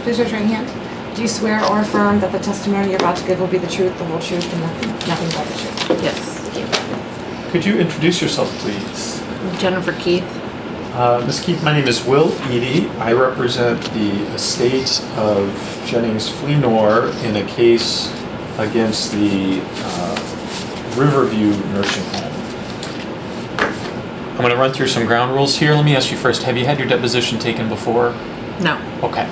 Please raise your right hand. Do you swear or affirm that the testimony you're about to give will be the truth, the whole truth, and nothing but the truth? Yes. Thank you. Could you introduce yourself, please? Jennifer Keith. Ms. Keith, my name is Will Eady. I represent the estate of Jennings Fleenor in a case against the Riverview Nursing Home. I'm going to run through some ground rules here. Let me ask you first, have you had your deposition taken before? No. Okay.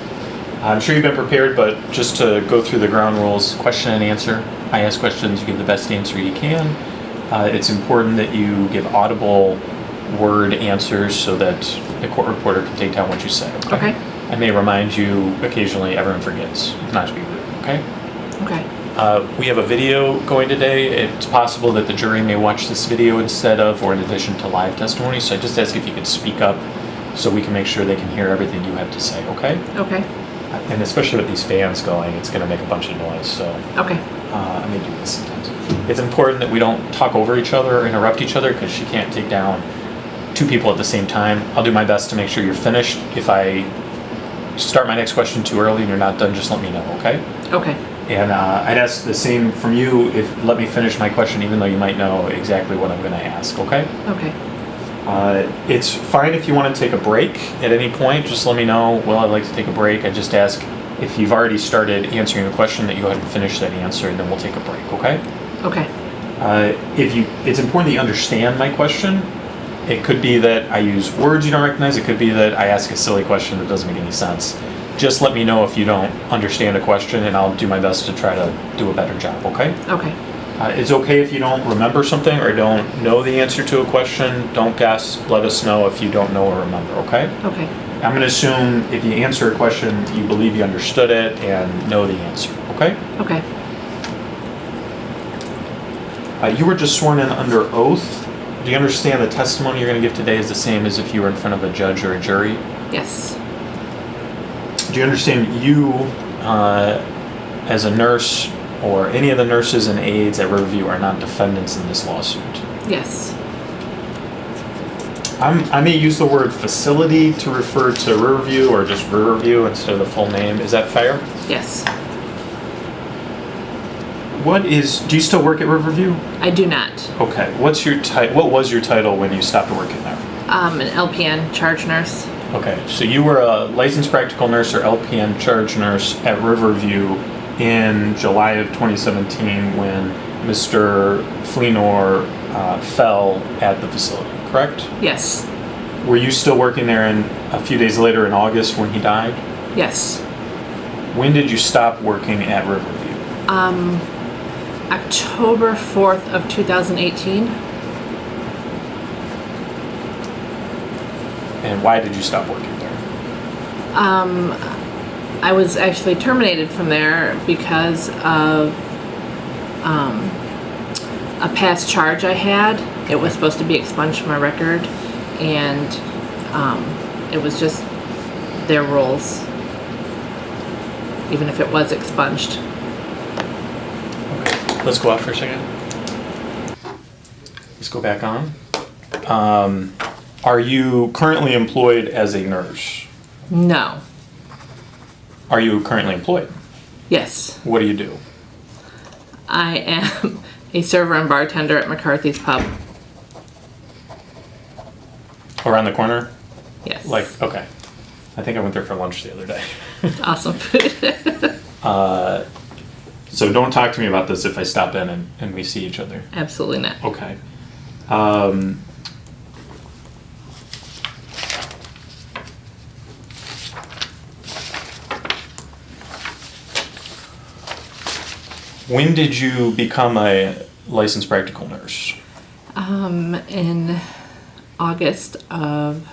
I'm sure you've been prepared, but just to go through the ground rules, question and answer. I ask questions, you give the best answer you can. It's important that you give audible word answers so that the court reporter can take down what you say. Okay. I may remind you occasionally, everyone forgets, not to be rude, okay? Okay. We have a video going today. It's possible that the jury may watch this video instead of or in addition to live testimony, so I just ask if you could speak up so we can make sure they can hear everything you have to say, okay? Okay. And especially with these fans going, it's going to make a bunch of noise, so Okay. I may do this sometimes. It's important that we don't talk over each other or interrupt each other because she can't take down two people at the same time. I'll do my best to make sure you're finished. If I start my next question too early and you're not done, just let me know, okay? Okay. And I'd ask the same from you, if let me finish my question even though you might know exactly what I'm going to ask, okay? Okay. It's fine if you want to take a break at any point, just let me know. Well, I'd like to take a break. I just ask if you've already started answering a question that you go ahead and finish that answer and then we'll take a break, okay? Okay. It's important that you understand my question. It could be that I use words you don't recognize. It could be that I ask a silly question that doesn't make any sense. Just let me know if you don't understand a question and I'll do my best to try to do a better job, okay? Okay. It's okay if you don't remember something or don't know the answer to a question. Don't guess. Let us know if you don't know or remember, okay? Okay. I'm going to assume if you answer a question, you believe you understood it and know the answer, okay? Okay. You were just sworn in under oath. Do you understand the testimony you're going to give today is the same as if you were in front of a judge or a jury? Yes. Do you understand you, as a nurse, or any of the nurses and aides at Riverview are not defendants in this lawsuit? Yes. I may use the word facility to refer to Riverview or just Riverview instead of the full name. Is that fair? Yes. Do you still work at Riverview? I do not. Okay. What was your title when you stopped working there? An LPN charge nurse. Okay. So you were a licensed practical nurse or LPN charge nurse at Riverview in July of 2017 when Mr. Fleenor fell at the facility, correct? Yes. Were you still working there a few days later in August when he died? Yes. When did you stop working at Riverview? October 4th of 2018. And why did you stop working there? I was actually terminated from there because of a past charge I had. It was supposed to be expunged from my record, and it was just their rules, even if it was expunged. Okay, let's go out for a second. Let's go back on. Are you currently employed as a nurse? No. Are you currently employed? Yes. What do you do? I am a server and bartender at McCarthy's Pub. Around the corner? Yes. Okay. I think I went there for lunch the other day. Awesome food. So don't talk to me about this if I stop in and we see each other. Absolutely not. Okay. When did you become a licensed practical nurse? In August of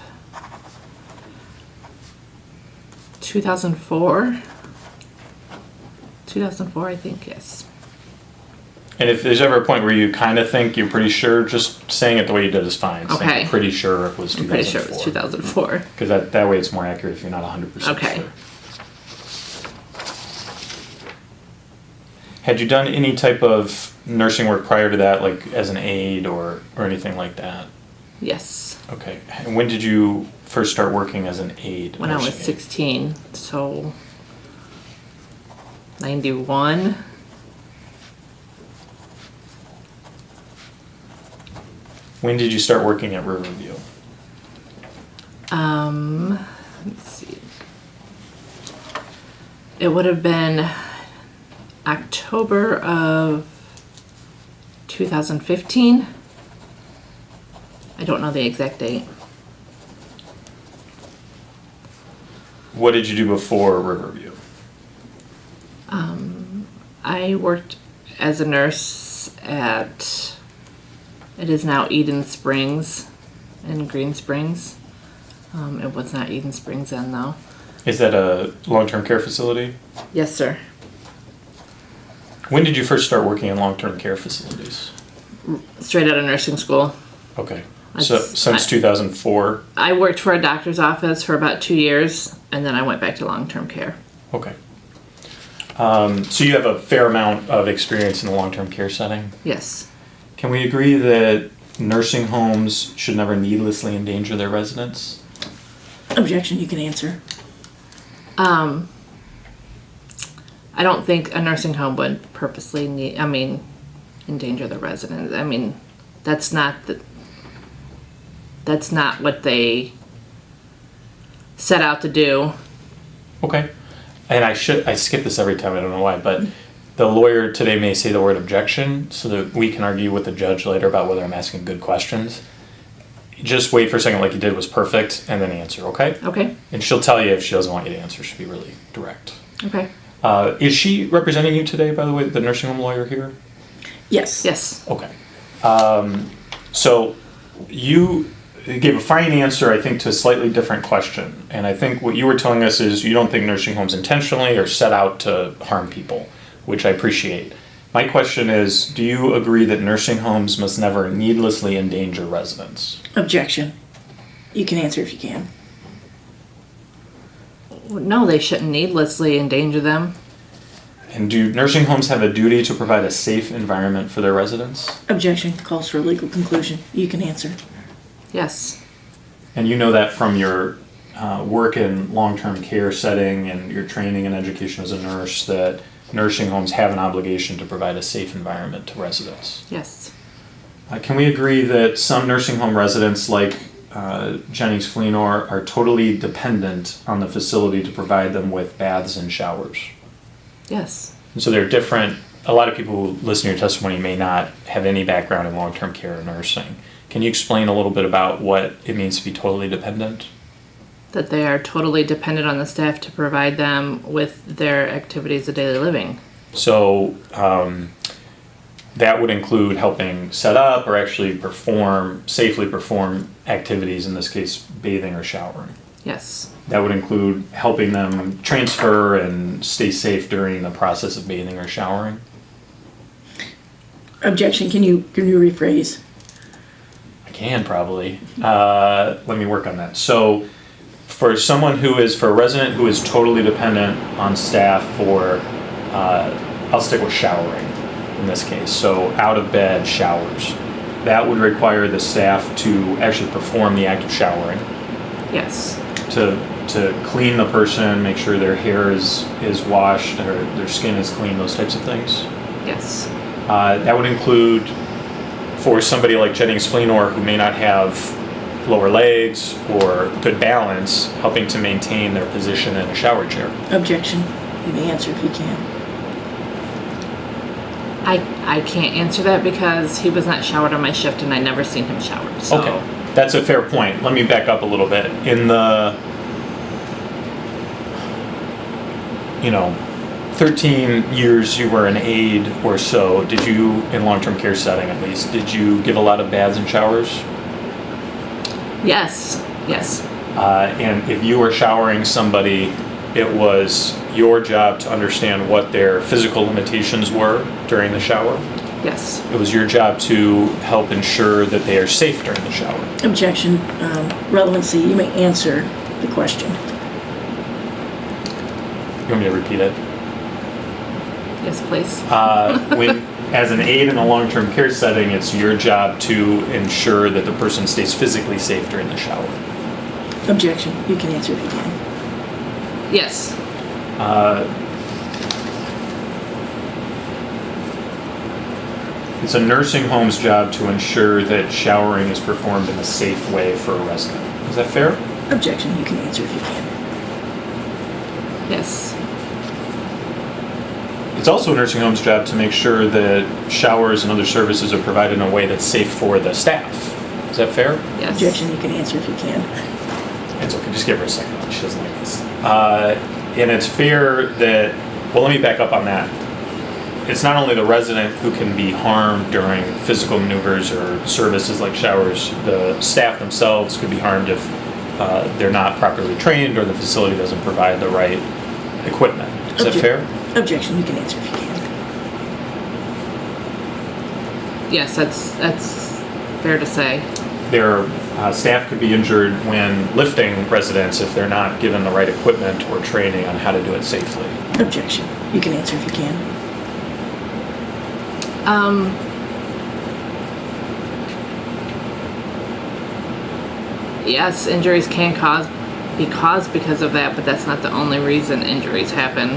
2004. 2004, I think, yes. And if there's ever a point where you kind of think you're pretty sure, just saying it the way you did is fine. Saying Okay. you're pretty sure it was 2004. I'm pretty sure it was 2004. Because that way it's more accurate if you're not 100% Okay. sure. Had you done any type of nursing work prior to that, like as an aide or anything like that? Yes. Okay. And when did you first start working as an aide? When I was nursing aide? 16, so 91. When did you start working at Riverview? Let's see. It would have been October of 2015. I don't know the exact date. What did you do before Riverview? I worked as a nurse at, it is now Eden Springs in Green Springs. It was not Eden Springs then though. Is that a long-term care facility? Yes, sir. When did you first start working in long-term care facilities? Straight out of nursing school. Okay. So That's- since 2004? I worked for a doctor's office for about 2 years, and then I went back to long-term care. Okay. So you have a fair amount of experience in the long-term care setting. Yes. Can we agree that nursing homes should never needlessly endanger their residents? Objection, you can answer. I don't think a nursing home would purposely endanger the residents. I mean, that's not what they set out to do. Okay. And I skip this every time, I don't know why, but the lawyer today may say the word objection so that we can argue with the judge later about whether I'm asking good questions. Just wait for a second like you did was perfect and then answer, okay? Okay. And she'll tell you if she doesn't want you to answer. She'll be really direct. Okay. Is she representing you today, by the way, the nursing home lawyer here? Yes. Yes. Okay. So you gave a fine answer, I think, to a slightly different question. And I think what you were telling us is you don't think nursing homes intentionally or set out to harm people, which I appreciate. My question is, do you agree that nursing homes must never needlessly endanger residents? Objection. You can answer if you can. No, they shouldn't needlessly endanger them. And do nursing homes have a duty to provide a safe environment for their residents? Objection calls for a legal conclusion. You can answer. Yes. And you know that from your work in long-term care setting and your training and education as a nurse, that nursing homes have an obligation to provide a safe environment to residents. Yes. Can we agree that some nursing home residents, like Jennings Fleenor, are totally dependent on the facility to provide them with baths and showers? Yes. And so they're different. A lot of people who listen to your testimony may not have any background in long-term care or nursing. Can you explain a little bit about what it means to be totally dependent? That they are totally dependent on the staff to provide them with their activities of daily living. So that would include helping set up or actually safely perform activities, in this case, bathing or showering. Yes. That would include helping them transfer and stay safe during the process of bathing or showering. Objection, can you rephrase? I can probably. Let me work on that. So for a resident who is totally dependent on staff for, I'll stick with showering in this case. So out of bed showers. That would require the staff to actually perform the act of showering, Yes. to clean the person, make sure their hair is washed or their skin is clean, those types of things. Yes. That would include, for somebody like Jennings Fleenor who may not have lower legs or good balance, helping to maintain their position in a shower chair. Objection. You may answer if you can. I can't answer that because he was not showered on my shift and I never seen him shower. So. Okay, that's a fair point. Let me back up a little bit. In the, 13 years you were an aide or so, did you, in long-term care setting at least, did you give a lot of baths and showers? Yes. Yes. And if you were showering somebody, it was your job to understand what their physical limitations were during the shower. Yes. It was your job to help ensure that they are safe during the shower. Objection. Relevancy. You may answer the question. You want me to repeat it? Yes, please. When, as an aide in a long-term care setting, it's your job to ensure that the person stays physically safe during the shower. Objection. You can answer if you can. Yes. It's a nursing home's job to ensure that showering is performed in a safe way for a resident. Is that fair? Objection, you can answer if you can. Yes. It's also a nursing home's job to make sure that showers and other services are provided in a way that's safe for the staff. Is that fair? Yes. Objection, you can answer if you can. It's okay, just give her a second. She doesn't like this. And it's fair that, well, let me back up on that. It's not only the resident who can be harmed during physical maneuvers or services like showers, the staff themselves could be harmed if they're not properly trained or the facility doesn't provide the right equipment. Is that fair? Objection, you can answer if you can. Yes, that's fair to say. Their staff could be injured when lifting residents if they're not given the right equipment or training on how to do it safely. Objection, you can answer if you can. Yes, injuries can be caused because of that, but that's not the only reason injuries happen.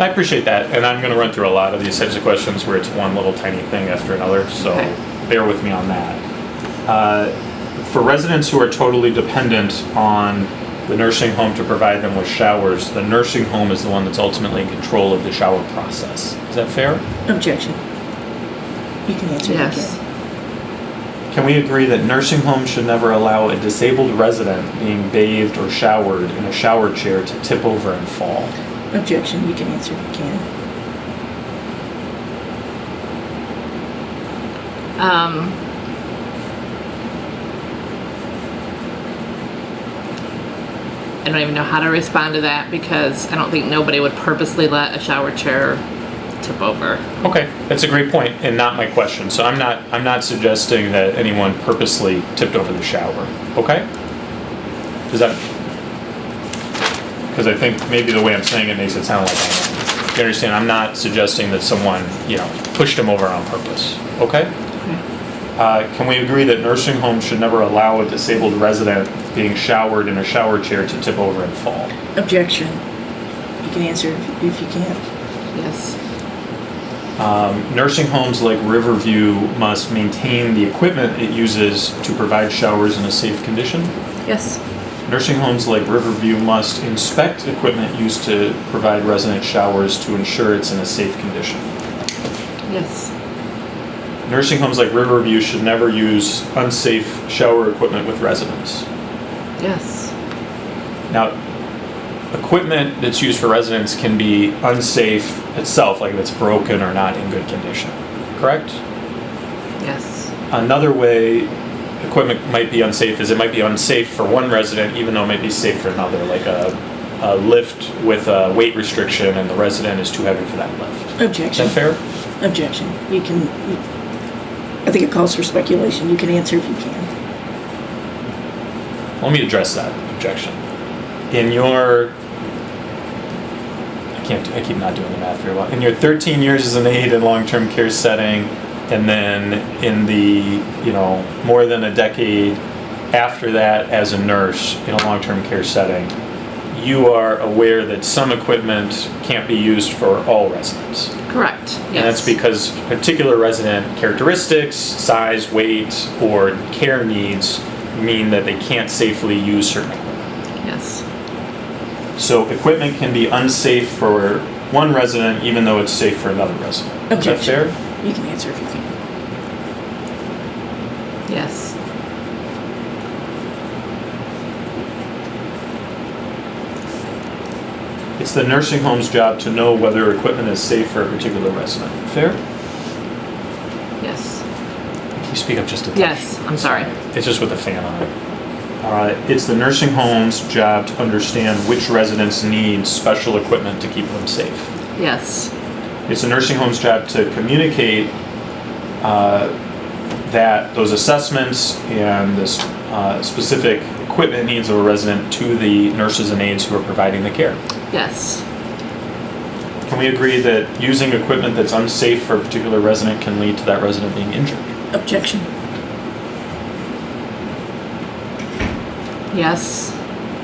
I appreciate that, and I'm going to run through a lot of these types of questions where it's one little tiny thing after another, so Okay. bear with me on that. For residents who are totally dependent on the nursing home to provide them with showers, the nursing home is the one that's ultimately in control of the shower process. Is that fair? Objection. You can answer if you Yes. can. Can we agree that nursing homes should never allow a disabled resident being bathed or showered in a shower chair to tip over and fall? Objection, you can answer if you can. I don't even know how to respond to that because I don't think nobody would purposely let a shower chair tip over. Okay, that's a great point, and not my question. So I'm not suggesting that anyone purposely tipped over the shower. Okay? Does that? Because I think maybe the way I'm saying it makes it sound like I am. You understand? I'm not suggesting that someone, pushed him over on purpose. Okay? Can we agree that nursing homes should never allow a disabled resident being showered in a shower chair to tip over and fall? Objection. You can answer if you can. Yes. Nursing homes like Riverview must maintain the equipment it uses to provide showers in a safe condition. Yes. Nursing homes like Riverview must inspect equipment used to provide resident showers to ensure it's in a safe condition. Yes. Nursing homes like Riverview should never use unsafe shower equipment with residents. Yes. Now, equipment that's used for residents can be unsafe itself, like if it's broken or not in good condition, correct? Yes. Another way equipment might be unsafe is it might be unsafe for one resident even though it might be safe for another, like a lift with a weight restriction and the resident is too heavy for that lift. Objection. Is that fair? Objection. I think it calls for speculation. You can answer if you can. Let me address that objection. In your, I keep not doing the math very well. In your 13 years as an aide in long-term care setting, and then in the, more than a decade after that as a nurse in a long-term care setting, you are aware that some equipment can't be used for all residents. Correct. Yes. And that's because particular resident characteristics, size, weight, or care needs mean that they can't safely use certain equipment. Yes. So equipment can be unsafe for one resident even though it's safe for another resident. Objection. Is that fair? You can answer if you can. Yes. It's the nursing home's job to know whether equipment is safe for a particular resident. Fair? Yes. Can you speak up just a touch? Yes. I'm sorry. It's just with the fan on it. It's the nursing home's job to understand which residents need special equipment to keep them safe. Yes. It's the nursing home's job to communicate that those assessments and the specific equipment needs of a resident to the nurses and aides who are providing the care. Yes. Can we agree that using equipment that's unsafe for a particular resident can lead to that resident being injured? Objection. Yes.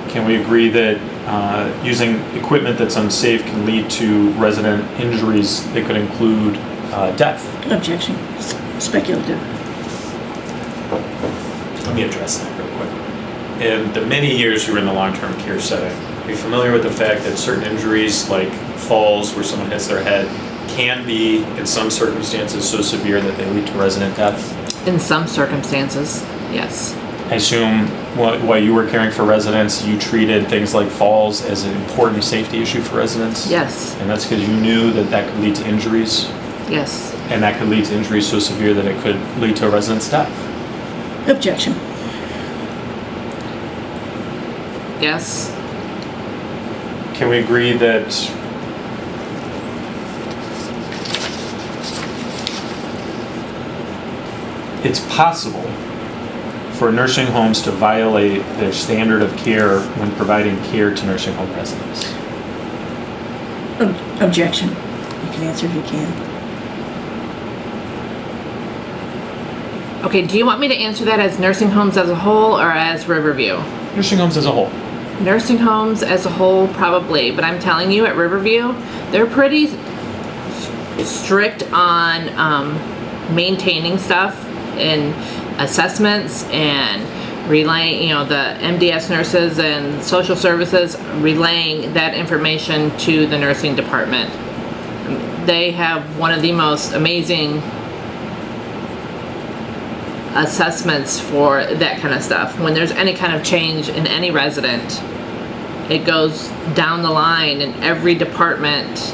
Can we agree that using equipment that's unsafe can lead to resident injuries that could include death? Objection. speculative. Let me address that real quick. In the many years you were in the long-term care setting, are you familiar with the fact that certain injuries, like falls where someone hits their head, can be, in some circumstances, so severe that they lead to resident death? In some circumstances, yes. I assume while you were caring for residents, you treated things like falls as an important safety issue for residents? Yes, And that's because you knew that that could lead to injuries, yes. and that could lead to injuries so severe that it could lead to a resident's death? Objection. Yes, Can we agree that it's possible for nursing homes to violate their standard of care when providing care to nursing home residents? Objection. You can answer if you can. okay, do you want me to answer that as nursing homes as a whole or as Riverview? Nursing homes as a whole. Nursing homes as a whole, probably, but I'm telling you, at Riverview, they're pretty strict on maintaining stuff and assessments and relaying, the MDS nurses and social services relaying that information to the nursing department. They have one of the most amazing assessments for that kind of stuff. When there's any kind of change in any resident, it goes down the line and every department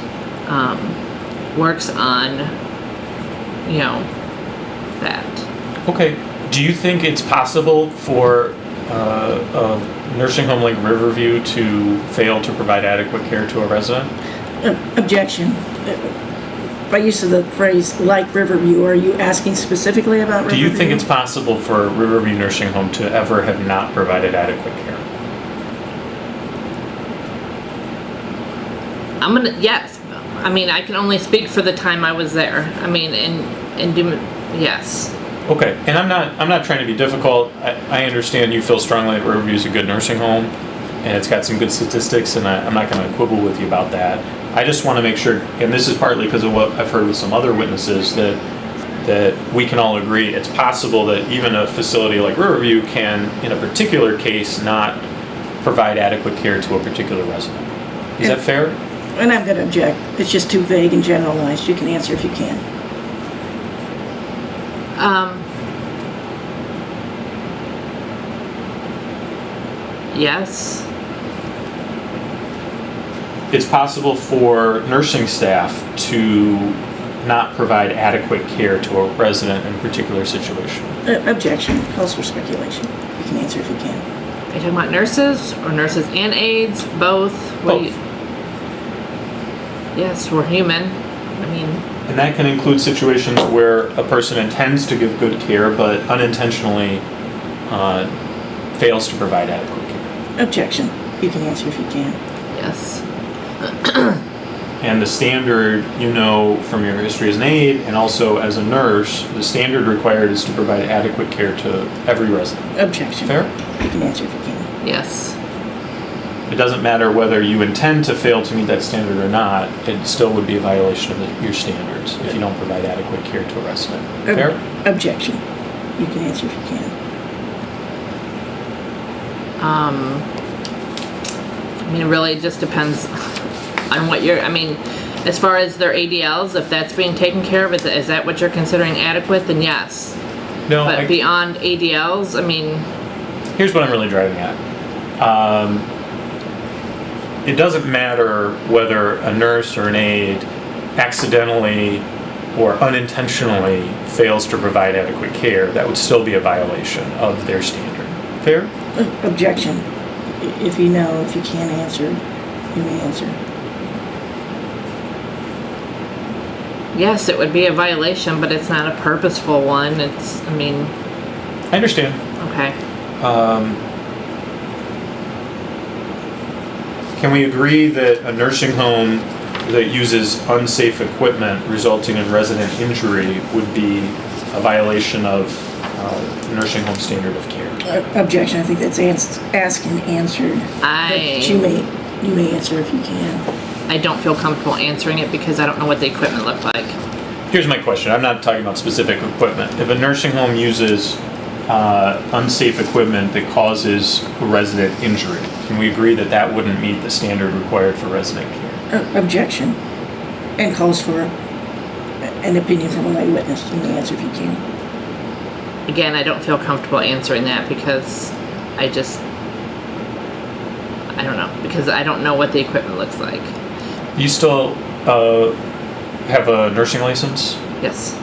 works on, that. Okay. Do you think it's possible for a nursing home like Riverview to fail to provide adequate care to a resident? Objection. By use of the phrase "like Riverview," are you asking specifically about Do Riverview? you think it's possible for a Riverview nursing home to ever have not provided adequate care? Yes. I mean, I can only speak for the time I was there. I mean, yes. Okay, and I'm not trying to be difficult. I understand you feel strongly that Riverview is a good nursing home, and it's got some good statistics, and I'm not going to quibble with you about that. I just want to make sure, and this is partly because of what I've heard with some other witnesses, that we can all agree it's possible that even a facility like Riverview can, in a particular case, not provide adequate care to a particular resident. Is that fair? And I'm going to object. It's just too vague and generalized. You can answer if you can. Yes. It's possible for nursing staff to not provide adequate care to a resident in a particular situation. Objection. Calls for speculation. You can answer if you can. Are you talking about nurses or nurses and aides? Both? Both. Yes, we're human. I mean, And that can include situations where a person intends to give good care but unintentionally fails to provide adequate care. Objection. You can answer if you can. yes. And the standard, from your history as an aide and also as a nurse, the standard required is to provide adequate care to every resident. Objection. Fair? You can answer if you can. Yes. It doesn't matter whether you intend to fail to meet that standard or not, it still would be a violation of your standards if you don't provide adequate care to a resident. Fair? Objection. You can answer if you can. I mean, it really just depends on what as far as their ADLs, if that's being taken care of, is that what you're considering adequate, then yes. No, But beyond ADLs, here's what I'm really driving at. It doesn't matter whether a nurse or an aide accidentally or unintentionally fails to provide adequate care. That would still be a violation of their standard. Fair? Objection. If you can answer, you may answer. yes, it would be a violation, but it's not a purposeful one. I understand. Okay. Can we agree that a nursing home that uses unsafe equipment resulting in resident injury would be a violation of nursing home standard of care? Objection. I think that's asked and answered. But you may answer if you can. I don't feel comfortable answering it because I don't know what the equipment looked like. Here's my question. I'm not talking about specific equipment. If a nursing home uses unsafe equipment that causes a resident injury, can we agree that that wouldn't meet the standard required for resident care? Objection. And calls for an opinion from an eyewitness. You may answer if you can. Again, I don't feel comfortable answering that because I don't know, because I don't know what the equipment looks like. You still have a nursing license? Yes.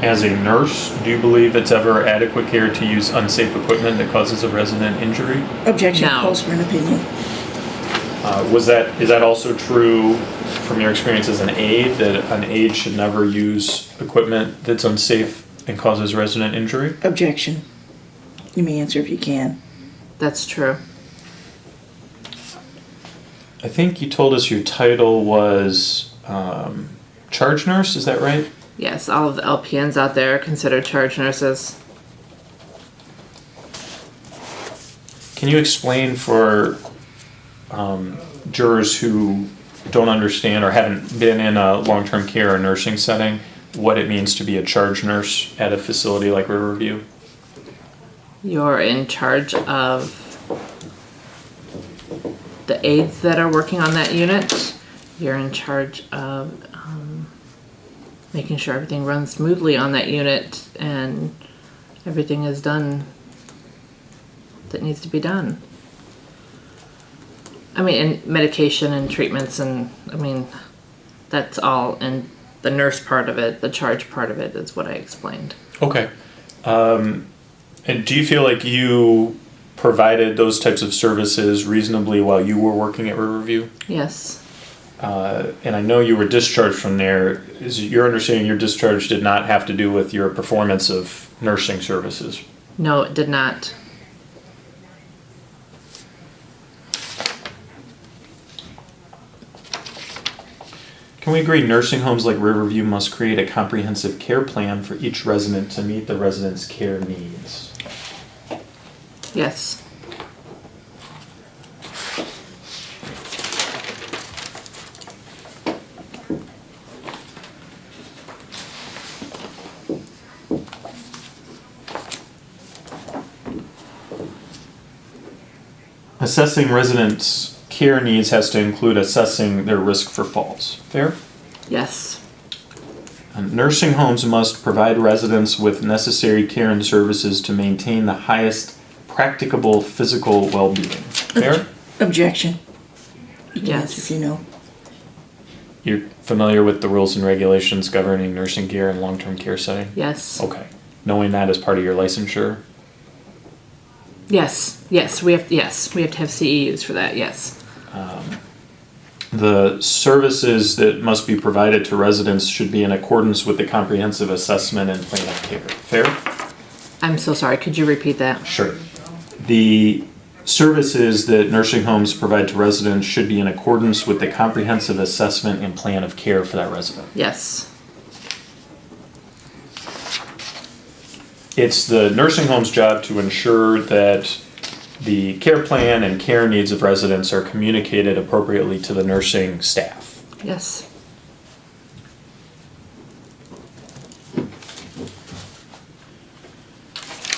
As a nurse, do you believe it's ever adequate care to use unsafe equipment that causes a resident injury? Objection. No. Calls for an opinion. Is that also true from your experience as an aide, that an aide should never use equipment that's unsafe and causes resident injury? Objection. You may answer if you can. That's true. I think you told us your title was charge nurse, is that right? Yes, all of the LPNs out there are considered charge nurses. Can you explain for jurors who don't understand or haven't been in a long-term care or nursing setting what it means to be a charge nurse at a facility like Riverview? You're in charge of the aides that are working on that unit. You're in charge of making sure everything runs smoothly on that unit and everything is done that needs to be done. I mean, and medication and treatments and, I mean, that's all, and the nurse part of it, the charge part of it is what I explained. Okay. And do you feel like you provided those types of services reasonably while you were working at Riverview? Yes. And I know you were discharged from there. Is your understanding your discharge did not have to do with your performance of nursing services? No, it did not. Can we agree nursing homes like Riverview must create a comprehensive care plan for each resident to meet the resident's care needs? Yes. Assessing residents' care needs has to include assessing their risk for falls. Fair? Yes. And nursing homes must provide residents with necessary care and services to maintain the highest practicable physical well-being. Fair? Objection. You can Yes. answer if you know. You're familiar with the rules and regulations governing nursing care and long-term care setting? Yes. Okay. Knowing that as part of your licensure? Yes. Yes. We have to have CEUs for that. Yes. The services that must be provided to residents should be in accordance with the comprehensive assessment and plan of care. Fair? I'm so sorry. Could you repeat that? Sure. The services that nursing homes provide to residents should be in accordance with the comprehensive assessment and plan of care for that resident. Yes. It's the nursing home's job to ensure that the care plan and care needs of residents are communicated appropriately to the nursing staff. Yes.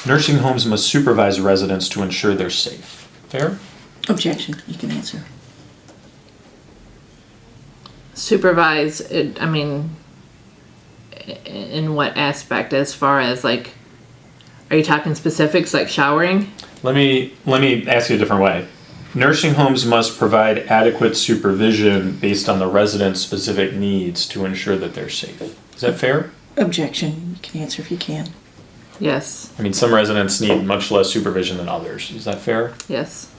Nursing homes must supervise residents to ensure they're safe. Fair? Objection. You can answer. Supervise. I mean, in what aspect? As far as like, are you talking specifics like showering? Let me ask you a different way. Nursing homes must provide adequate supervision based on the resident's specific needs to ensure that they're safe. Is that fair? Objection. You can answer if you can. Yes. I mean, some residents need much less supervision than others. Is that fair? Yes.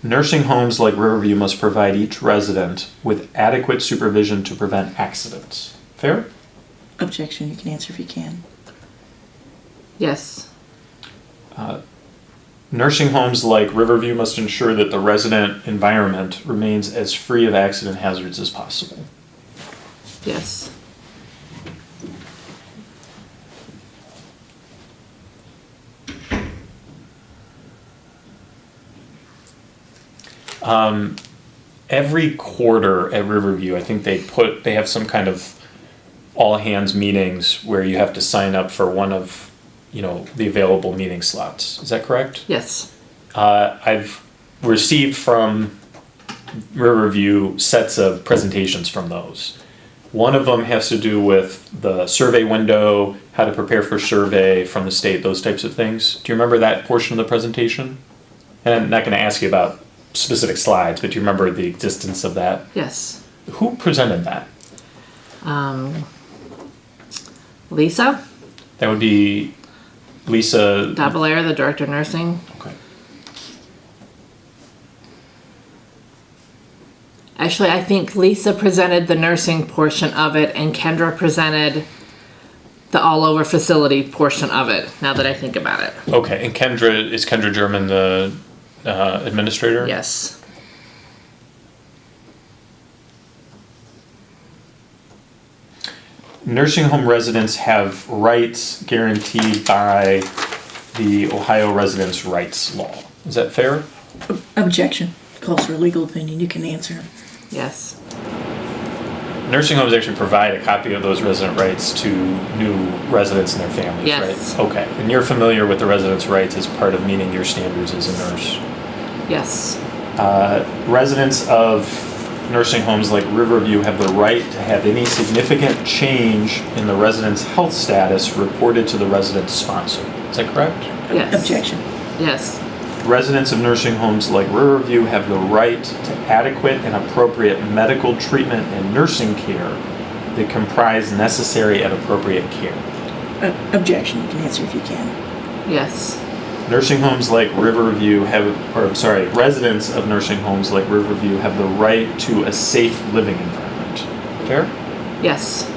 Nursing homes like Riverview must provide each resident with adequate supervision to prevent accidents. Fair? Objection. You can answer if you can. Yes. Nursing homes like Riverview must ensure that the resident environment remains as free of accident hazards as possible. Yes. Every quarter at Riverview, I think they have some kind of all hands meetings where you have to sign up for one of, the available meeting slots. Is that correct? Yes. I've received from Riverview sets of presentations from those. One of them has to do with the survey window, how to prepare for survey from the state, those types of things. Do you remember that portion of the presentation? And I'm not going to ask you about specific slides, but do you remember the existence of that? Yes. Who presented that? Lisa That would be Lisa. Davalaire, the director of nursing. Okay. Actually, I think Lisa presented the nursing portion of it and Kendra presented the all over facility portion of it, now that I think about it. Okay, and is Kendra German the administrator? Yes. Nursing home residents have rights guaranteed by the Ohio Residents' Rights Law. Is that fair? Objection. Calls for a legal opinion. You can answer. Yes. Nursing homes actually provide a copy of those resident rights to new residents and their families, Yes. right? Okay, and you're familiar with the residents' rights as part of meeting your standards as a nurse. Yes. Residents of nursing homes like Riverview have the right to have any significant change in the resident's health status reported to the resident's sponsor. Is that correct? Yes. Objection. Yes. Residents of nursing homes like Riverview have the right to adequate and appropriate medical treatment and nursing care that comprise necessary and appropriate care. Objection. You can answer if you can. Yes. Nursing homes like Riverview residents of nursing homes like Riverview have the right to a safe living environment. Fair? Yes.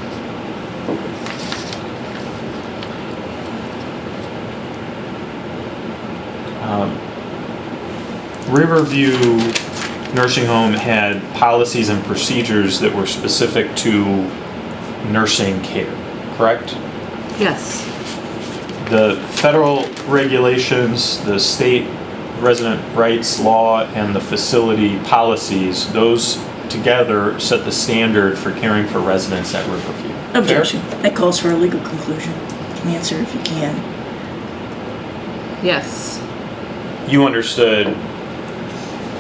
Riverview Nursing Home had policies and procedures that were specific to nursing care, correct? Yes. The federal regulations, the state resident rights law, and the facility policies, those together set the standard for caring for residents at Riverview. Fair? Objection. That calls for a legal conclusion. You can answer if you can. Yes. You understood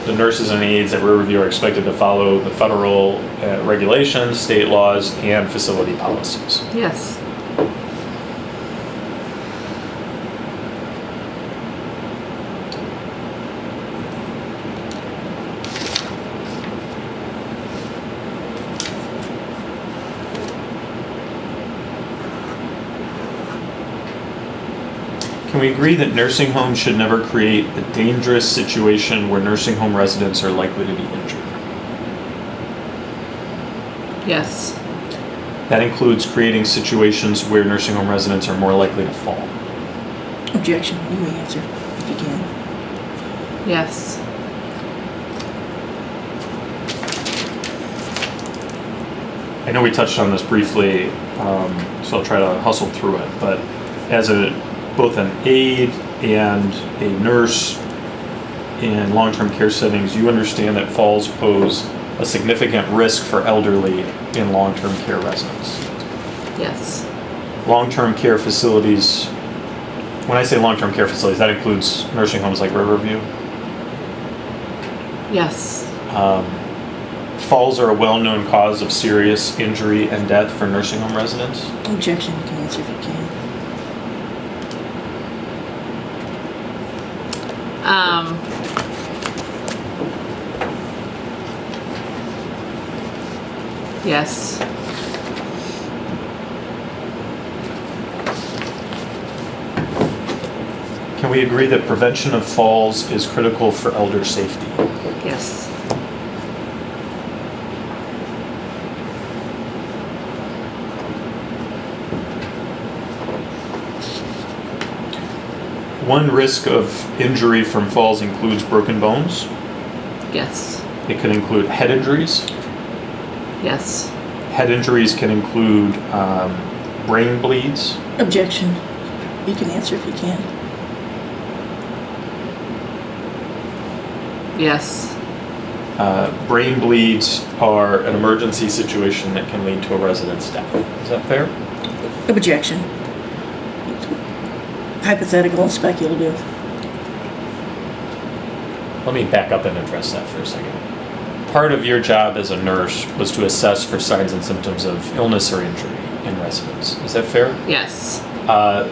the nurses and aides at Riverview are expected to follow the federal regulations, state laws, and facility policies. Yes. Can we agree that nursing homes should never create a dangerous situation where nursing home residents are likely to be injured? Yes. That includes creating situations where nursing home residents are more likely to fall. Objection. You may answer if you can. Yes. I know we touched on this briefly, so I'll try to hustle through it, but as both an aide and a nurse in long-term care settings, you understand that falls pose a significant risk for elderly in long-term care residents. Yes. Long-term care facilities, when I say long-term care facilities, that includes nursing homes like Riverview. Yes. Falls are a well-known cause of serious injury and death for nursing home residents. Objection. You can answer if you can. Yes. Can we agree that prevention of falls is critical for elder safety? Yes. One risk of injury from falls includes broken bones. Yes. It could include head injuries. Yes. Head injuries can include brain bleeds. Objection. You can answer if you can. Yes. brain bleeds are an emergency situation that can lead to a resident's death. Is that fair? Objection. Hypothetical and speculative. Let me back up and address that for a second. Part of your job as a nurse was to assess for signs and symptoms of illness or injury in residents. Is that fair? Yes.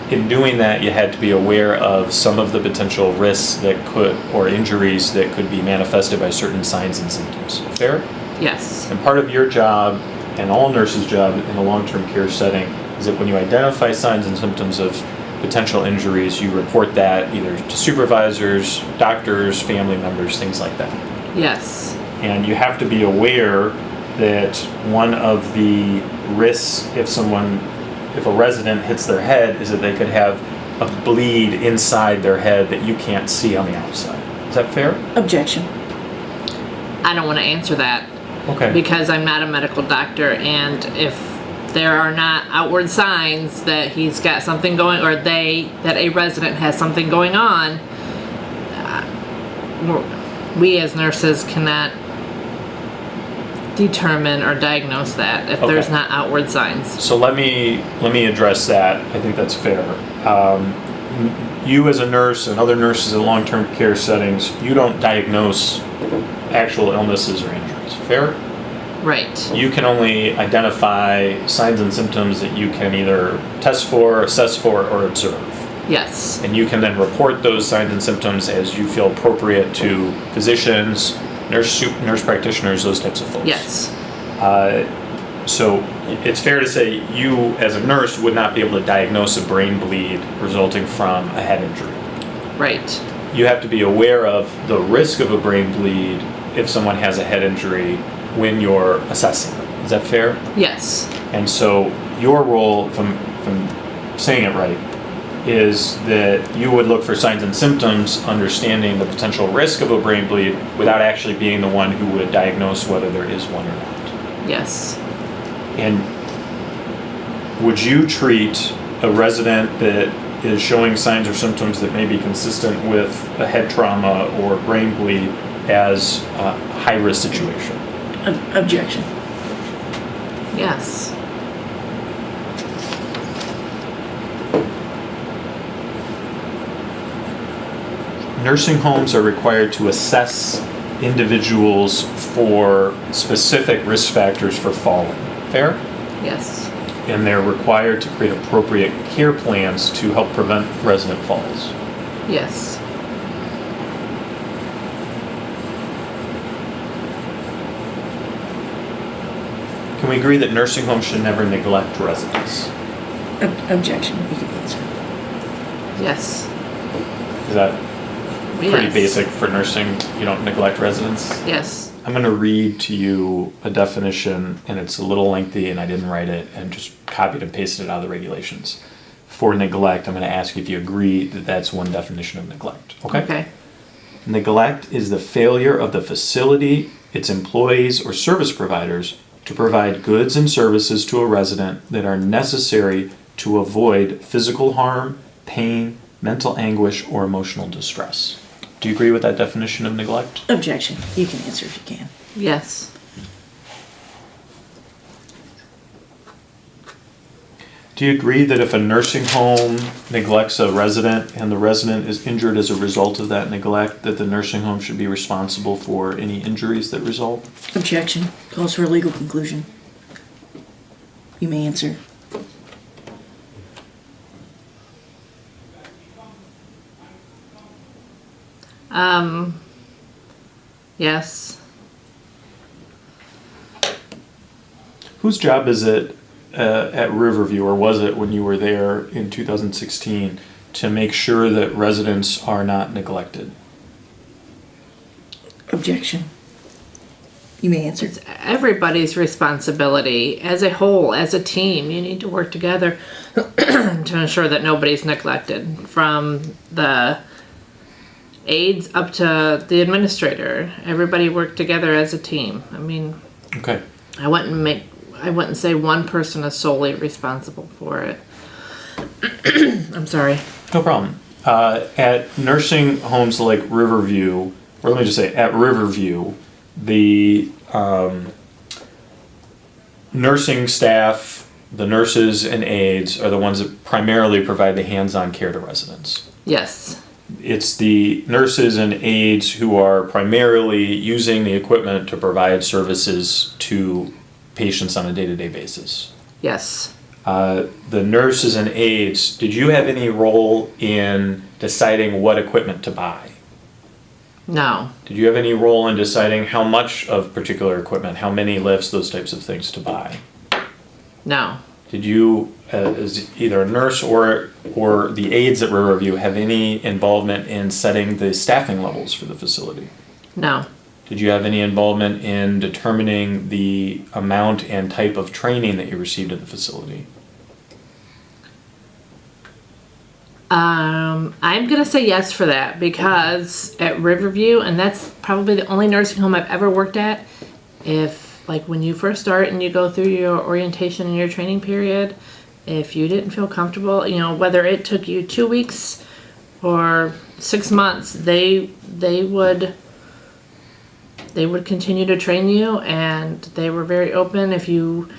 In doing that, you had to be aware of some of the potential risks that could, or injuries that could be manifested by certain signs and symptoms. Fair? Yes. And part of your job, and all nurses' job in a long-term care setting, is that when you identify signs and symptoms of potential injuries, you report that either to supervisors, doctors, family members, things like that. Yes. And you have to be aware that one of the risks if a resident hits their head is that they could have a bleed inside their head that you can't see on the outside. Is that fair? Objection. I don't want to answer that Okay. because I'm not a medical doctor, and if there are not outward signs that he's got something going, or that a resident has something going on, we as nurses cannot determine or diagnose that if there's Okay. not outward signs. So let me address that. I think that's fair. You as a nurse and other nurses in long-term care settings, you don't diagnose actual illnesses or injuries. Fair? Right. You can only identify signs and symptoms that you can either test for, assess for, or observe. Yes. And you can then report those signs and symptoms as you feel appropriate to physicians, nurse practitioners, those types of folks. Yes. So it's fair to say you, as a nurse, would not be able to diagnose a brain bleed resulting from a head injury. Right. You have to be aware of the risk of a brain bleed if someone has a head injury when you're assessing them. Is that fair? Yes. And so your role, from saying it right, is that you would look for signs and symptoms, understanding the potential risk of a brain bleed without actually being the one who would diagnose whether there is one or not. Yes. And would you treat a resident that is showing signs or symptoms that may be consistent with a head trauma or brain bleed as a high-risk situation? Objection. Yes. Nursing homes are required to assess individuals for specific risk factors for falling. Fair? Yes. And they're required to create appropriate care plans to help prevent resident falls. Yes. Can we agree that nursing homes should never neglect residents? Objection. You can answer. Yes. Is that pretty Yes. basic for nursing? You don't neglect residents? Yes. I'm going to read to you a definition, and it's a little lengthy, and I didn't write it, and just copied and pasted it out of the regulations. For neglect, I'm going to ask you if you agree that that's one definition of neglect. Okay? Okay. Neglect is the failure of the facility, its employees, or service providers to provide goods and services to a resident that are necessary to avoid physical harm, pain, mental anguish, or emotional distress. Do you agree with that definition of neglect? Objection. You can answer if you can. Yes. Do you agree that if a nursing home neglects a resident and the resident is injured as a result of that neglect, that the nursing home should be responsible for any injuries that result? Objection. Calls for a legal conclusion. You may answer. Yes. Whose job is it at Riverview, or was it when you were there in 2016, to make sure that residents are not neglected? Objection. You may answer. It's everybody's responsibility as a whole, as a team. You need to work together to ensure that nobody's neglected, from the aides up to the administrator. Everybody work together as a team. I mean, Okay. I wouldn't say one person is solely responsible for it. I'm sorry. No problem. At nursing homes like Riverview, or let me just say, at Riverview, the nursing staff, the nurses and aides are the ones that primarily provide the hands-on care to residents. Yes. It's the nurses and aides who are primarily using the equipment to provide services to patients on a day-to-day basis. Yes. The nurses and aides, did you have any role in deciding what equipment to buy? No. Did you have any role in deciding how much of particular equipment, how many lifts, those types of things to buy? No. Did you, as either a nurse or the aides at Riverview, have any involvement in setting the staffing levels for the facility? No. Did you have any involvement in determining the amount and type of training that you received at the facility? I'm gonna say yes for that because at Riverview, and that's probably the only nursing home I've ever worked at, if like when you first start and you go through your orientation and your training period, if you didn't feel comfortable, you know, whether it took you 2 weeks or 6 months, they would continue to train you, and they were very open. If you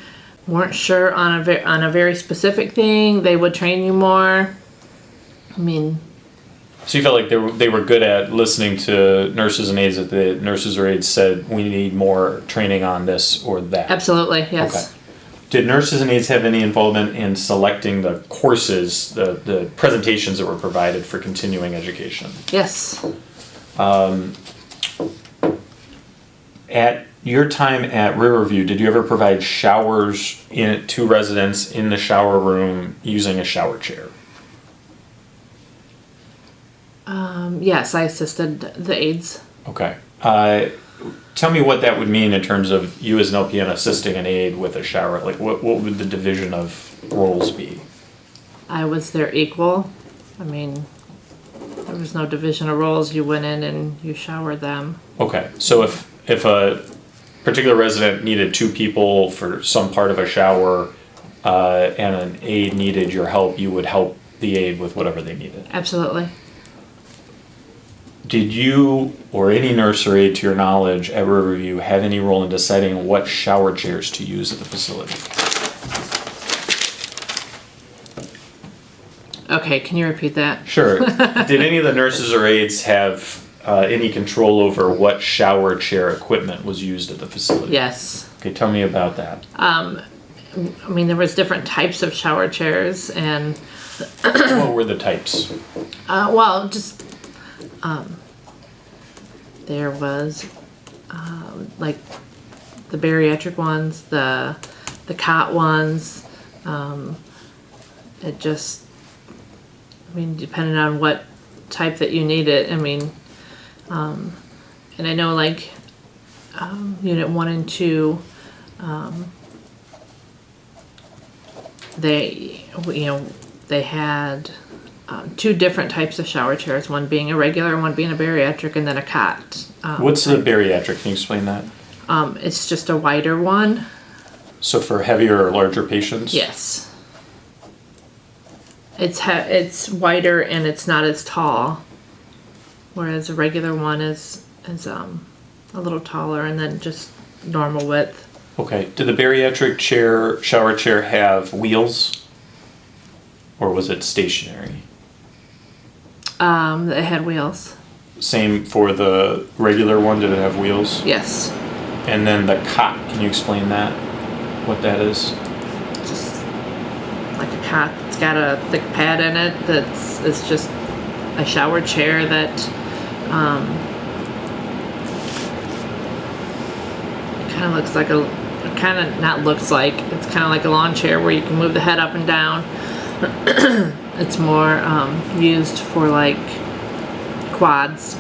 weren't sure on a very specific thing, they would train you more. I mean, So you felt like they were good at listening to nurses and aides, that the nurses or aides said, we need more training on this or that? absolutely, yes. Okay. Did nurses and aides have any involvement in selecting the courses, the presentations that were provided for continuing education? Yes. At your time at Riverview, did you ever provide showers to residents in the shower room using a shower chair? Yes, I assisted the aides. Okay. Tell me what that would mean in terms of you as an LPN assisting an aide with a shower. Like, what would the division of roles be? I was their equal. I mean, there was no division of roles. You went in and you showered them. Okay. So if a particular resident needed 2 people for some part of a shower, and an aide needed your help, you would help the aide with whatever they needed. Absolutely. Did you or any nurse or aide, to your knowledge, at Riverview have any role in deciding what shower chairs to use at the facility? Okay, can you repeat that? Sure. Did any of the nurses or aides have any control over what shower chair equipment was used at the facility? Yes. Okay, tell me about that. I mean, there was different types of shower chairs, and What were the types? well, just there was like the bariatric ones, the cot ones. It just, I mean, depending on what type that you needed. I mean, and I know like unit 1 and 2, they, you know, they had 2 different types of shower chairs, one being a regular and one being a bariatric, and then a cot. What's the bariatric? Can you explain that? It's just a wider one. So for heavier or larger patients? Yes. It's wider and it's not as tall, whereas a regular one is a little taller and then just normal width. Okay. Did the bariatric shower chair have wheels? Or was it stationary? It had wheels. Same for the regular one, did it have wheels? Yes. And then the cot, can you explain that? What that is? Just like a cot. It's got a thick pad in it it's just a shower chair that it kind of looks like it's kind of like a lawn chair where you can move the head up and down. It's more used for like quads,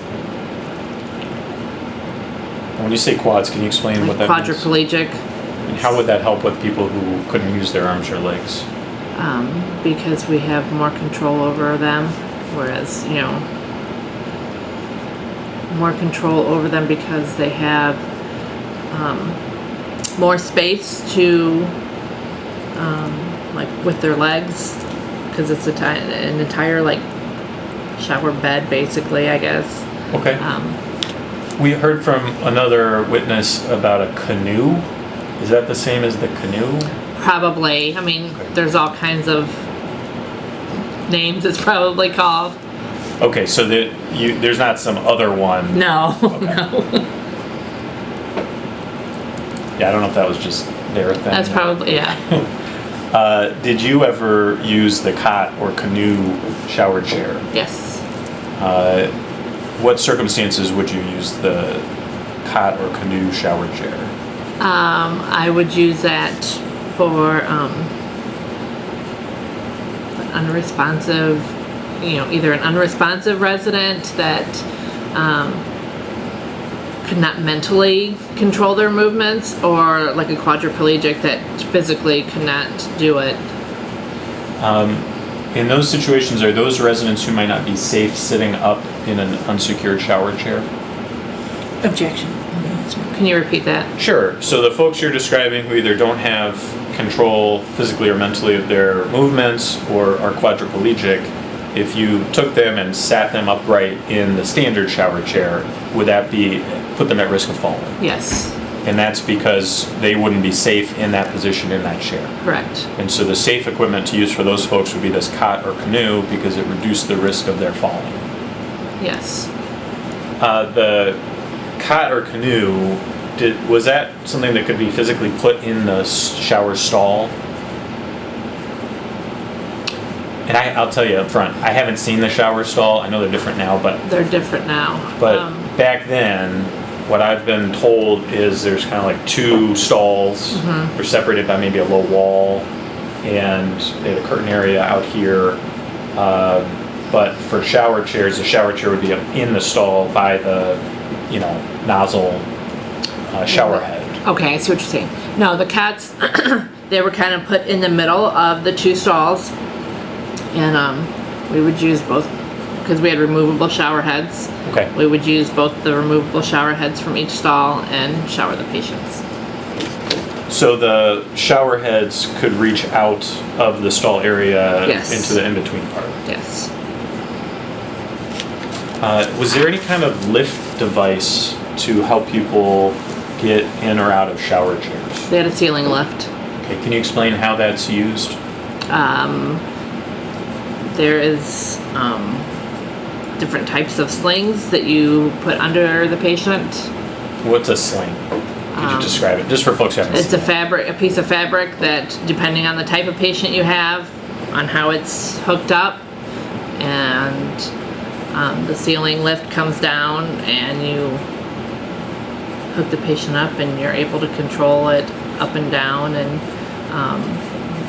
When you say quads, can you explain like what that means? quadriplegic, And how would that help with people who couldn't use their arms or legs? because we have more control over them, whereas, you know, more control over them because they have more space to like with their legs, because it's an entire like shower bed basically, I guess. Okay. We heard from another witness about a canoe. Is that the same as the canoe? Probably. I mean, there's all kinds of names it's probably called. Okay, so there's not some other one. No, Okay. no. Yeah, I don't know if that was just their thing. That's probably, yeah. Did you ever use the cot or canoe shower chair? Yes. What circumstances would you use the cot or canoe shower chair? I would use that for an unresponsive, either an unresponsive resident that could not mentally control their movements, or like a quadriplegic that physically could not do it. In those situations, are those residents who might not be safe sitting up in an unsecured shower chair? Objection. Can you repeat that? Sure. So the folks you're describing who either don't have control physically or mentally of their movements or are quadriplegic, if you took them and sat them upright in the standard shower chair, would that put them at risk of falling? Yes, And that's because they wouldn't be safe in that position in that chair. correct. And so the safe equipment to use for those folks would be this cot or canoe because it reduced the risk of their falling. Yes. The cot or canoe, was that something that could be physically put in the shower stall? And I'll tell you up front, I haven't seen the shower stall. I know they're different now, but They're different now. back then, what I've been told is there's kind of like two stalls. They're separated by maybe a low wall, and they had a curtain area out here. But for shower chairs, the shower chair would be up in the stall by the, nozzle shower head. Okay, I see what you're saying. No, the cots, they were kind of put in the middle of the two stalls. And we would use both, because we had removable shower heads. Okay. We would use both the removable shower heads from each stall and shower the patients. So the shower heads could reach out of the stall area Yes. into the in-between part. Yes. Was there any kind of lift device to help people get in or out of shower chairs? They had a ceiling lift. Okay, can you explain how that's used? There is different types of slings that you put under the patient. What's a sling? Could you describe it, just for folks who haven't It's seen a piece of fabric that, depending on the type of patient you have, on how it's hooked up, and the ceiling lift comes down and you hook the patient up and you're able to control it up and down. And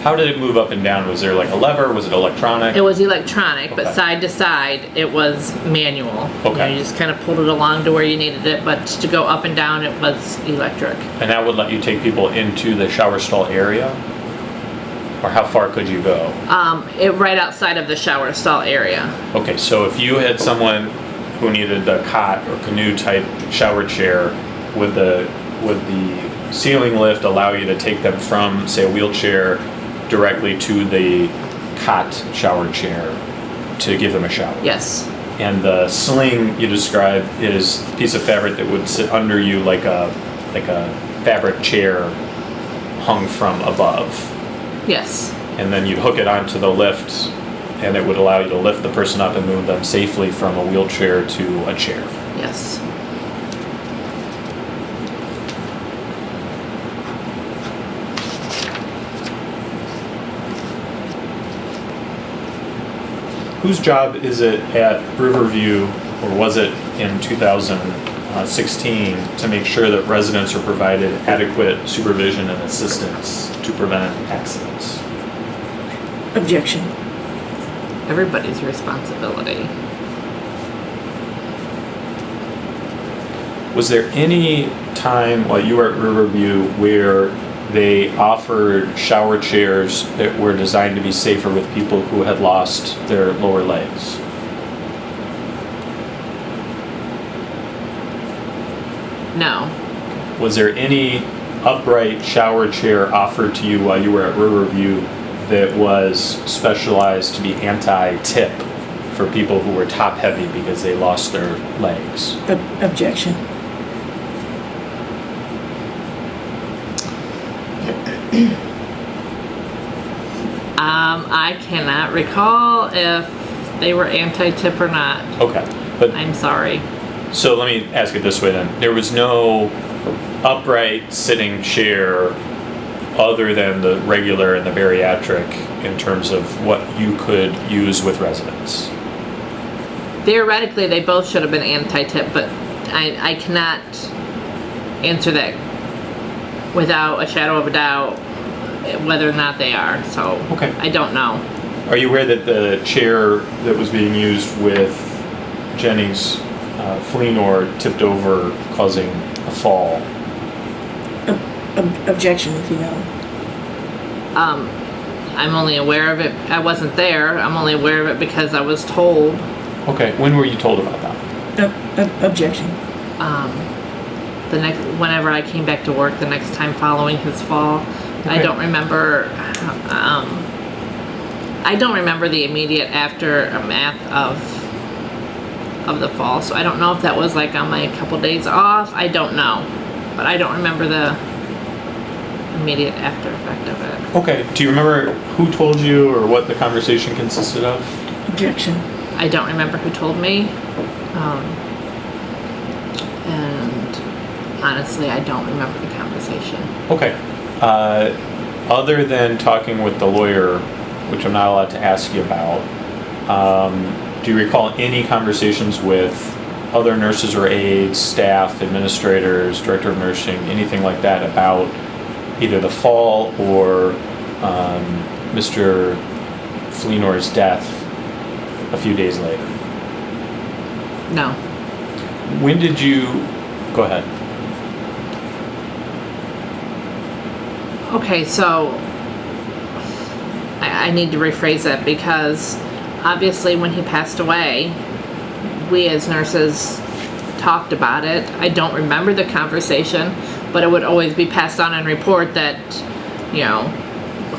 How did it move up and down? Was there like a lever? Was it electronic? it was electronic, but Okay. side to side it was manual. Okay. You just kind of pulled it along to where you needed it, but to go up and down it was electric. And that would let you take people into the shower stall area? Or how far could you go? It right outside of the shower stall area. Okay, so if you had someone who needed the cot or canoe type shower chair, would the ceiling lift allow you to take them from, say, a wheelchair directly to the cot shower chair to give them a shower? Yes. And the sling you described is a piece of fabric that would sit under you like a fabric chair hung from above. Yes. And then you'd hook it onto the lift, and it would allow you to lift the person up and move them safely from a wheelchair to a chair. Yes. Whose job is it at Riverview, or was it in 2016, to make sure that residents are provided adequate supervision and assistance to prevent accidents? Objection. Everybody's responsibility. Was there any time while you were at Riverview where they offered shower chairs that were designed to be safer with people who had lost their lower legs? No. Was there any upright shower chair offered to you while you were at Riverview that was specialized to be anti-tip for people who were top heavy because they lost their legs? Objection. I cannot recall if they were anti-tip or not. Okay, but I'm sorry. so let me ask it this way then. There was no upright sitting chair other than the regular and the bariatric in terms of what you could use with residents? Theoretically, they both should have been anti-tip, but I cannot answer that without a shadow of a doubt whether or not they are. So Okay. I don't know. Are you aware that the chair that was being used with Jennings Fleenor tipped over, causing a fall? Objection, if you know. I'm only aware of it. I wasn't there. I'm only aware of it because I was told. Okay, when were you told about that? Objection. Whenever I came back to work the next time following his fall. I Okay. don't remember. I don't remember the immediate aftermath of the fall. So I don't know if that was like on my couple days off. I don't know, but I don't remember the immediate after effect of it. Okay, do you remember who told you or what the conversation consisted of? Objection. I don't remember who told me. And honestly, I don't remember the conversation. Okay. Other than talking with the lawyer, which I'm not allowed to ask you about, do you recall any conversations with other nurses or aides, staff, administrators, director of nursing, anything like that about either the fall or Mr. Fleenor's death a few days later? No. When did you... Go ahead. Okay, so I need to rephrase that because obviously when he passed away, we as nurses talked about it. I don't remember the conversation, but it would always be passed on and report that, you know,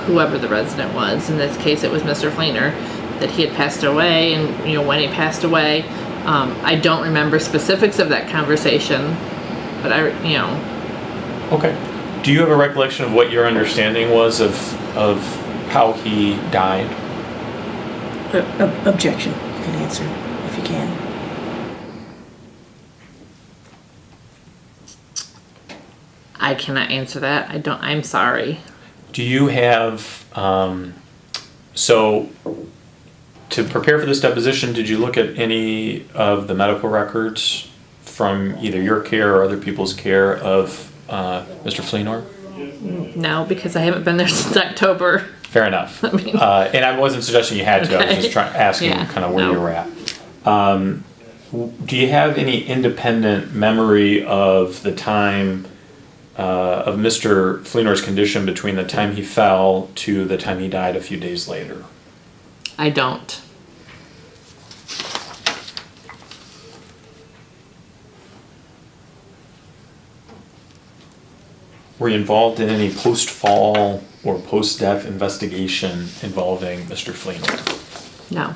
whoever the resident was, in this case it was Mr. Fleenor, that he had passed away and, you know, when he passed away. I don't remember specifics of that conversation, but Okay. Do you have a recollection of what your understanding was of how he died? Objection. You can answer if you can. I cannot answer that. I'm sorry. Do you have, so to prepare for this deposition, did you look at any of the medical records from either your care or other people's care of Mr. Fleenor? No, because I haven't been there since October. Fair enough. I mean- And I wasn't suggesting you had to, I was Okay. just asking Yeah, kind of where no. you were at. Do you have any independent memory of the time of Mr. Fleenor's condition between the time he fell to the time he died a few days later? I don't. Were you involved in any post-fall or post-death investigation involving Mr. Fleenor? No.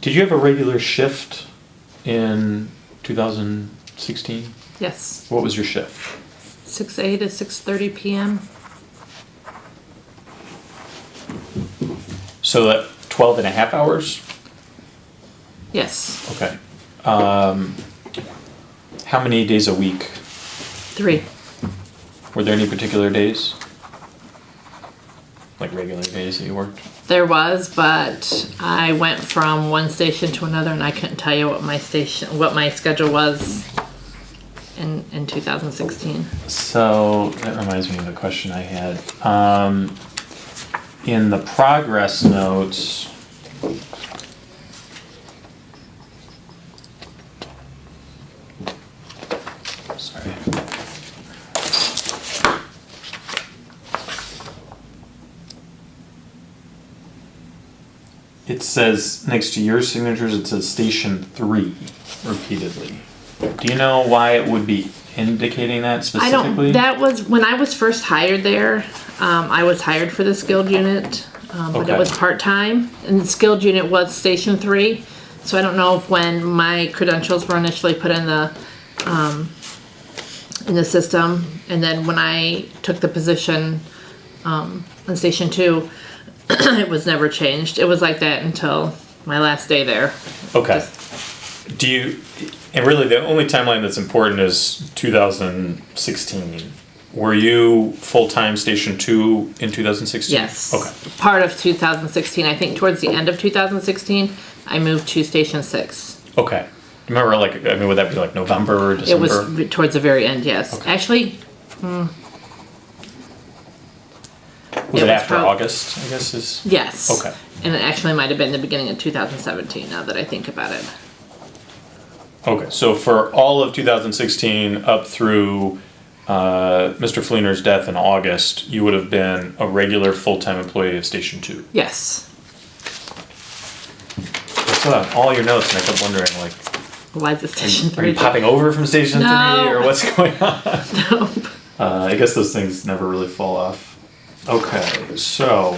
Did you have a regular shift in 2016? Yes. What was your shift? 6 a to 6:30 p.m. So that 12 and a half hours? Yes. Okay. How many days a week? 3. Were there any particular days? Like regular days that you worked? There was, but I went from one station to another, and I couldn't tell you what my schedule was in 2016. So that reminds me of a question I had. In the progress notes, sorry. It says next to your signatures, it says station 3 repeatedly. Do you know why it would be indicating that I specifically? don't. That was when I was first hired there. I was hired for the skilled unit. But Okay. it was part-time, and the skilled unit was Station 3. So I don't know if when my credentials were initially put in the system, and then when I took the position on Station 2, it was never changed. It was like that until my last day there. Okay. Do you, and really the only timeline that's important is 2016. Were you full-time Station 2 in 2016? Yes. Okay. Part of 2016. I think towards the end of 2016, I moved to Station 6. Okay. Remember, like, I mean, would that be like November or It December? was towards the very end, yes. Okay. Actually, Was it it was after prob- August, I guess is? yes. Okay. And it actually might have been the beginning of 2017, now that I think about it. Okay, so for all of 2016 up through Mr. Fleener's death in August, you would have been a regular full-time employee of Station 2. Yes. I saw all your notes and I kept wondering, like, Why is it Station are 3? you popping over from Station 3 No. or what's going on? Nope. I guess those things never really fall off. Okay, so.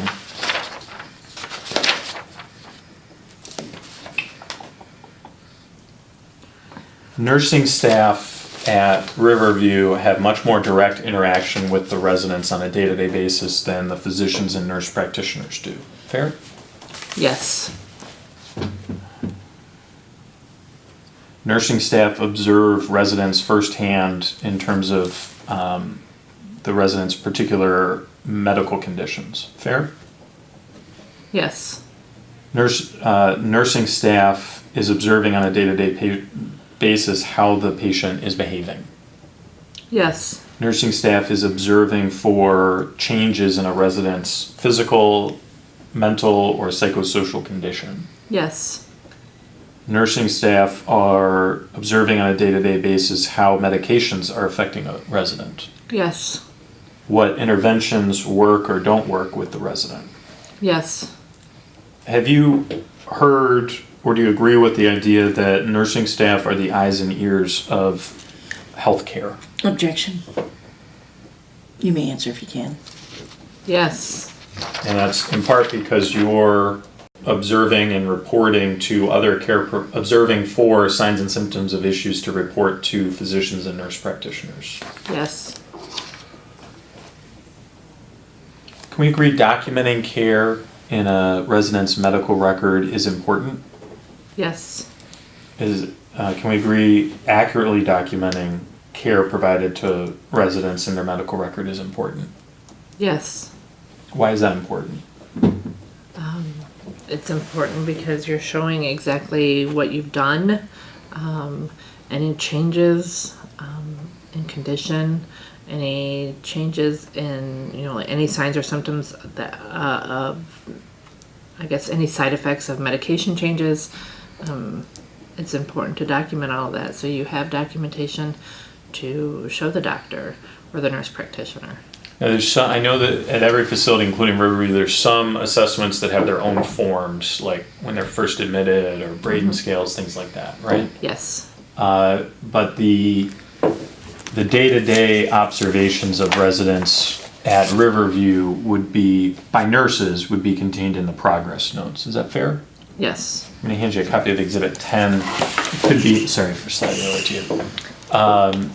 Nursing staff at Riverview have much more direct interaction with the residents on a day-to-day basis than the physicians and nurse practitioners do. Fair? Yes. Nursing staff observe residents firsthand in terms of the residents' particular medical conditions. Fair? Yes. Nursing staff is observing on a day-to-day basis how the patient is behaving. Yes. Nursing staff is observing for changes in a resident's physical, mental, or psychosocial condition. Yes. Nursing staff are observing on a day-to-day basis how medications are affecting a resident. Yes. What interventions work or don't work with the resident. Yes. Have you heard or do you agree with the idea that nursing staff are the eyes and ears of healthcare? Objection. You may answer if you can. Yes. And that's in part because you're observing and reporting to other observing for signs and symptoms of issues to report to physicians and nurse practitioners. Yes. Can we agree documenting care in a resident's medical record is important? Yes. Can we agree accurately documenting care provided to residents in their medical record is important? Yes. Why is that important? It's important because you're showing exactly what you've done, any changes in condition, any changes in, any signs or symptoms that of, I guess, any side effects of medication changes. It's important to document all of that so you have documentation to show the doctor or the nurse practitioner. Now, I know that at every facility, including Riverview, there's some assessments that have their own forms, like when they're first admitted or Braden scales, things like that, right? Yes. But the day-to-day observations of residents at Riverview would be, by nurses, would be contained in the progress notes. Is that fair? Yes. I'm going to hand you a copy of Exhibit 10. It could be, sorry for sliding over to you,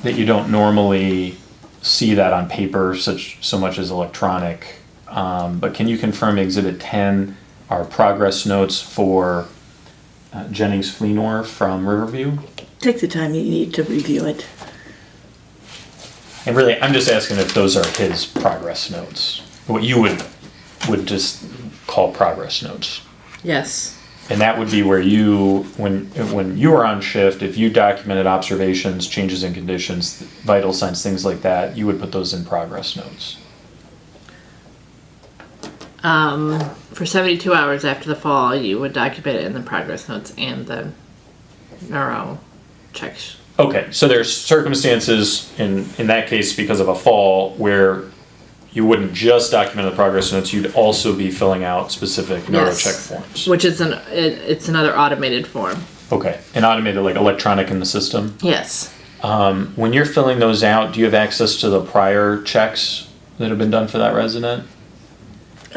that you don't normally see that on paper so much as electronic. But can you confirm Exhibit 10 are progress notes for Jennings Fleenor from Riverview? Take the time you need to review it. And really, I'm just asking if those are his progress notes, what you would just call progress notes. Yes. And that would be where you, when you were on shift, if you documented observations, changes in conditions, vital signs, things like that, you would put those in progress notes. For 72 hours after the fall, you would document it in the progress notes and the neuro checks. Okay, so there's circumstances in that case because of a fall where you wouldn't just document the progress notes, you'd also be filling out specific neuro check forms. Which is it's another automated form. Okay, and automated, like electronic in the system. Yes. When you're filling those out, do you have access to the prior checks that have been done for that resident?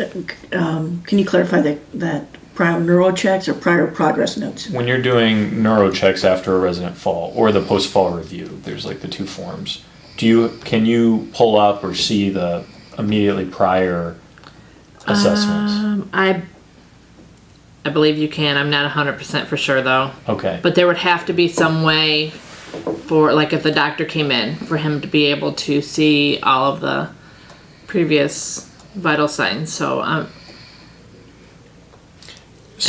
Can you clarify that prior neuro checks or prior progress notes? When you're doing neuro checks after a resident fall or the post-fall review, there's like the two forms. Can you pull up or see the immediately prior assessments? I believe you can. I'm not 100% for sure though. Okay. But there would have to be some way for, like, if the doctor came in, for him to be able to see all of the previous vital signs. So I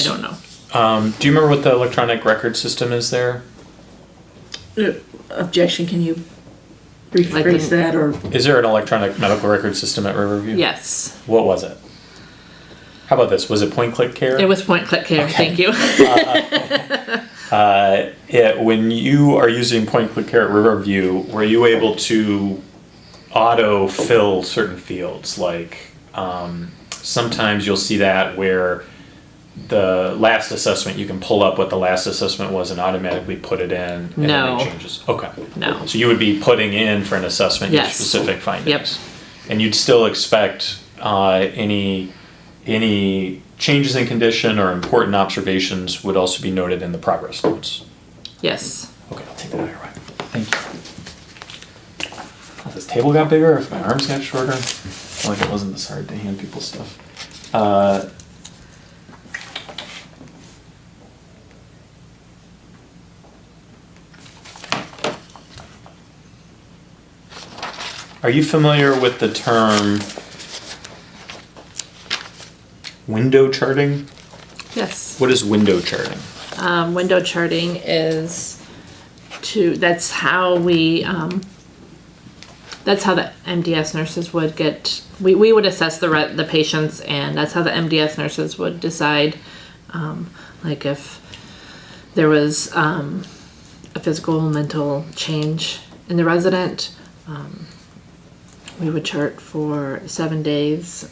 don't know. Do you remember what the electronic record system is there? Objection, can you Like rephrase the- that, or? Is there an electronic medical record system at Riverview? Yes. What was it? How about this? Was it point click care? It was point click care. Okay. Thank you. When you are using point click care at Riverview, were you able to auto fill certain fields? Like sometimes you'll see that where the last assessment, you can pull up what the last assessment was and automatically put it in and then No. make changes. Okay. No. So you would be putting in for an assessment your Yes. specific findings. Yep. And you'd still expect any changes in condition or important observations would also be noted in the progress notes. Yes. Okay, I'll take that out of your way. Thank you. Oh, this table got bigger, if my arms got shorter. I feel like it wasn't this hard to hand people stuff. Are you familiar with the term window charting? Yes. What is window charting? Window charting is that's how the MDS nurses would get, we would assess the patients, and that's how the MDS nurses would decide, like if there was a physical, mental change in the resident. We would chart for 7 days.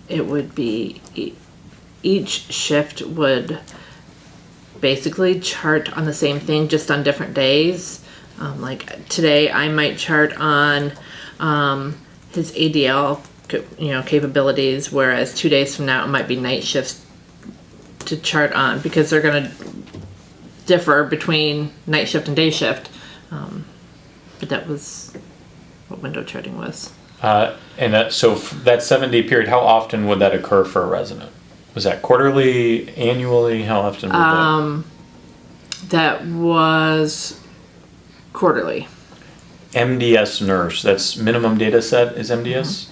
It would be each shift would basically chart on the same thing, just on different days. Like today, I might chart on his ADL, capabilities, whereas 2 days from now, it might be night shifts to chart on, because they're going to differ between night shift and day shift. But that was what window charting was. So that 7-day period, how often would that occur for a resident? Was that quarterly, annually? How often would That was quarterly. MDS nurse, that's minimum data set is MDS?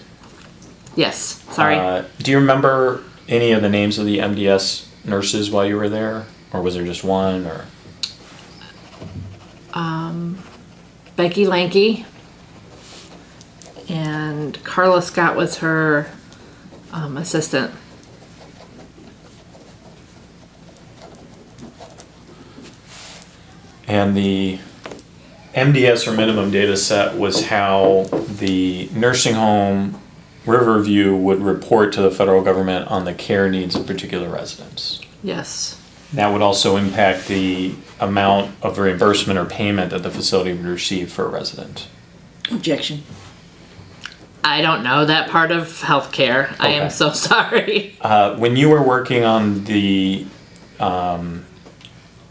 Yes, sorry. Do you remember any of the names of the MDS nurses while you were there? Or was there just one? Or Becky Lanky. And Carla Scott was her assistant. And the MDS or minimum data set was how the nursing home Riverview would report to the federal government on the care needs of particular residents. Yes. That would also impact the amount of reimbursement or payment that the facility would receive for a resident. Objection. I don't know that part of healthcare. I am Okay. so sorry. When you were working on the,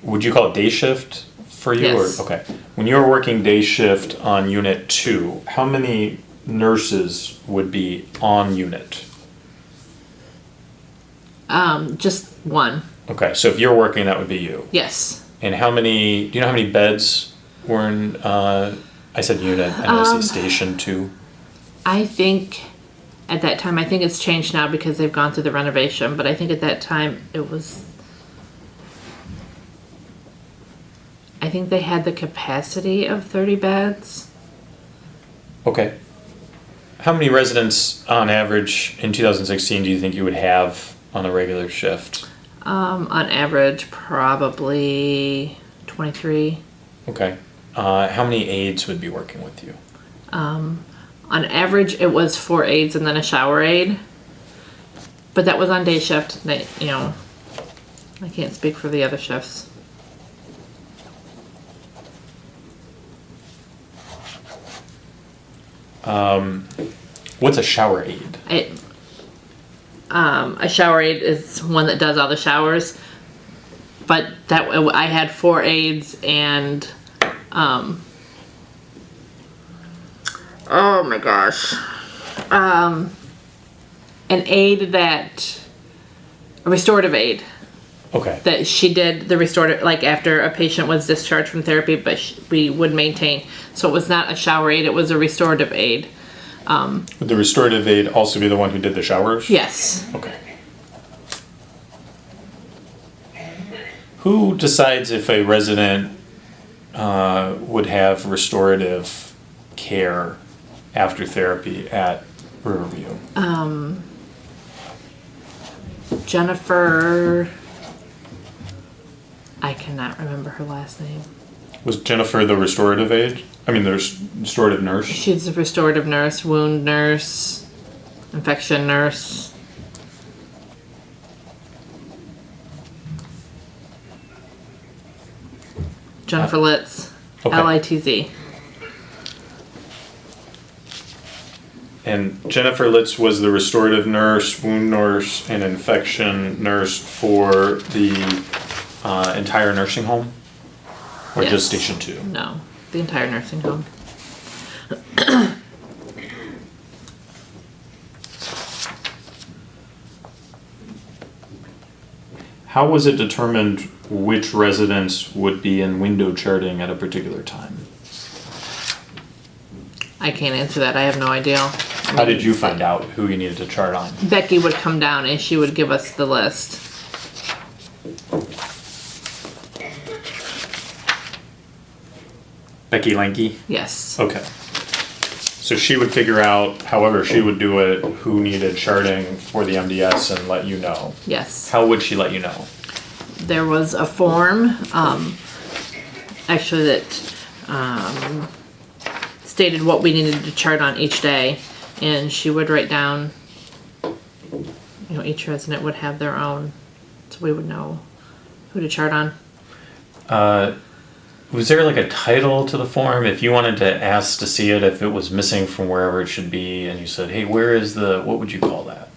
would you call it day shift for you? Yes. Or, okay. When you were working day shift on Unit 2, how many nurses would be on unit? Just one. Okay, so if you're working, that would be you. Yes. And do you know how many beds were in, I said unit, and I say station 2? I think at that time, I think it's changed now because they've gone through the renovation, but I think at that time I think they had the capacity of 30 beds. Okay. How many residents on average in 2016 do you think you would have on a regular shift? On average, probably 23. Okay. How many aides would be working with you? On average, it was 4 aides and then a shower aide. But that was on day shift. I can't speak for the other shifts. What's a shower aid? A shower aid is one that does all the showers, but that I had 4 aides and oh my gosh, an aid a restorative aid Okay. that she did the restorative, like after a patient was discharged from therapy, but we would maintain. So it was not a shower aid, it was a restorative aid. Would the restorative aid also be the one who did the showers? Yes. Okay. Who decides if a resident would have restorative care after therapy at Riverview? Jennifer, I cannot remember her last name. Was Jennifer the restorative aid? I mean, the restorative nurse? She's a restorative nurse, wound nurse, infection nurse. Jennifer Litz, Okay. Litz. And Jennifer Litz was the restorative nurse, wound nurse, and infection nurse for the entire nursing home? Or Yes. just Station 2? No, the entire nursing home. How was it determined which residents would be in window charting at a particular time? I can't answer that. I have no idea. How did you find out who you needed to chart on? Becky would come down and she would give us the list. Becky Lanky? Yes. Okay. So she would figure out, however she would do it, who needed charting for the MDS and let you know. Yes. How would she let you know? There was a form, actually that stated what we needed to chart on each day, and she would write down, each resident would have their own, so we would know who to chart on. Was there like a title to the form? If you wanted to ask to see it, if it was missing from wherever it should be, and you said, hey, where is what would you call that?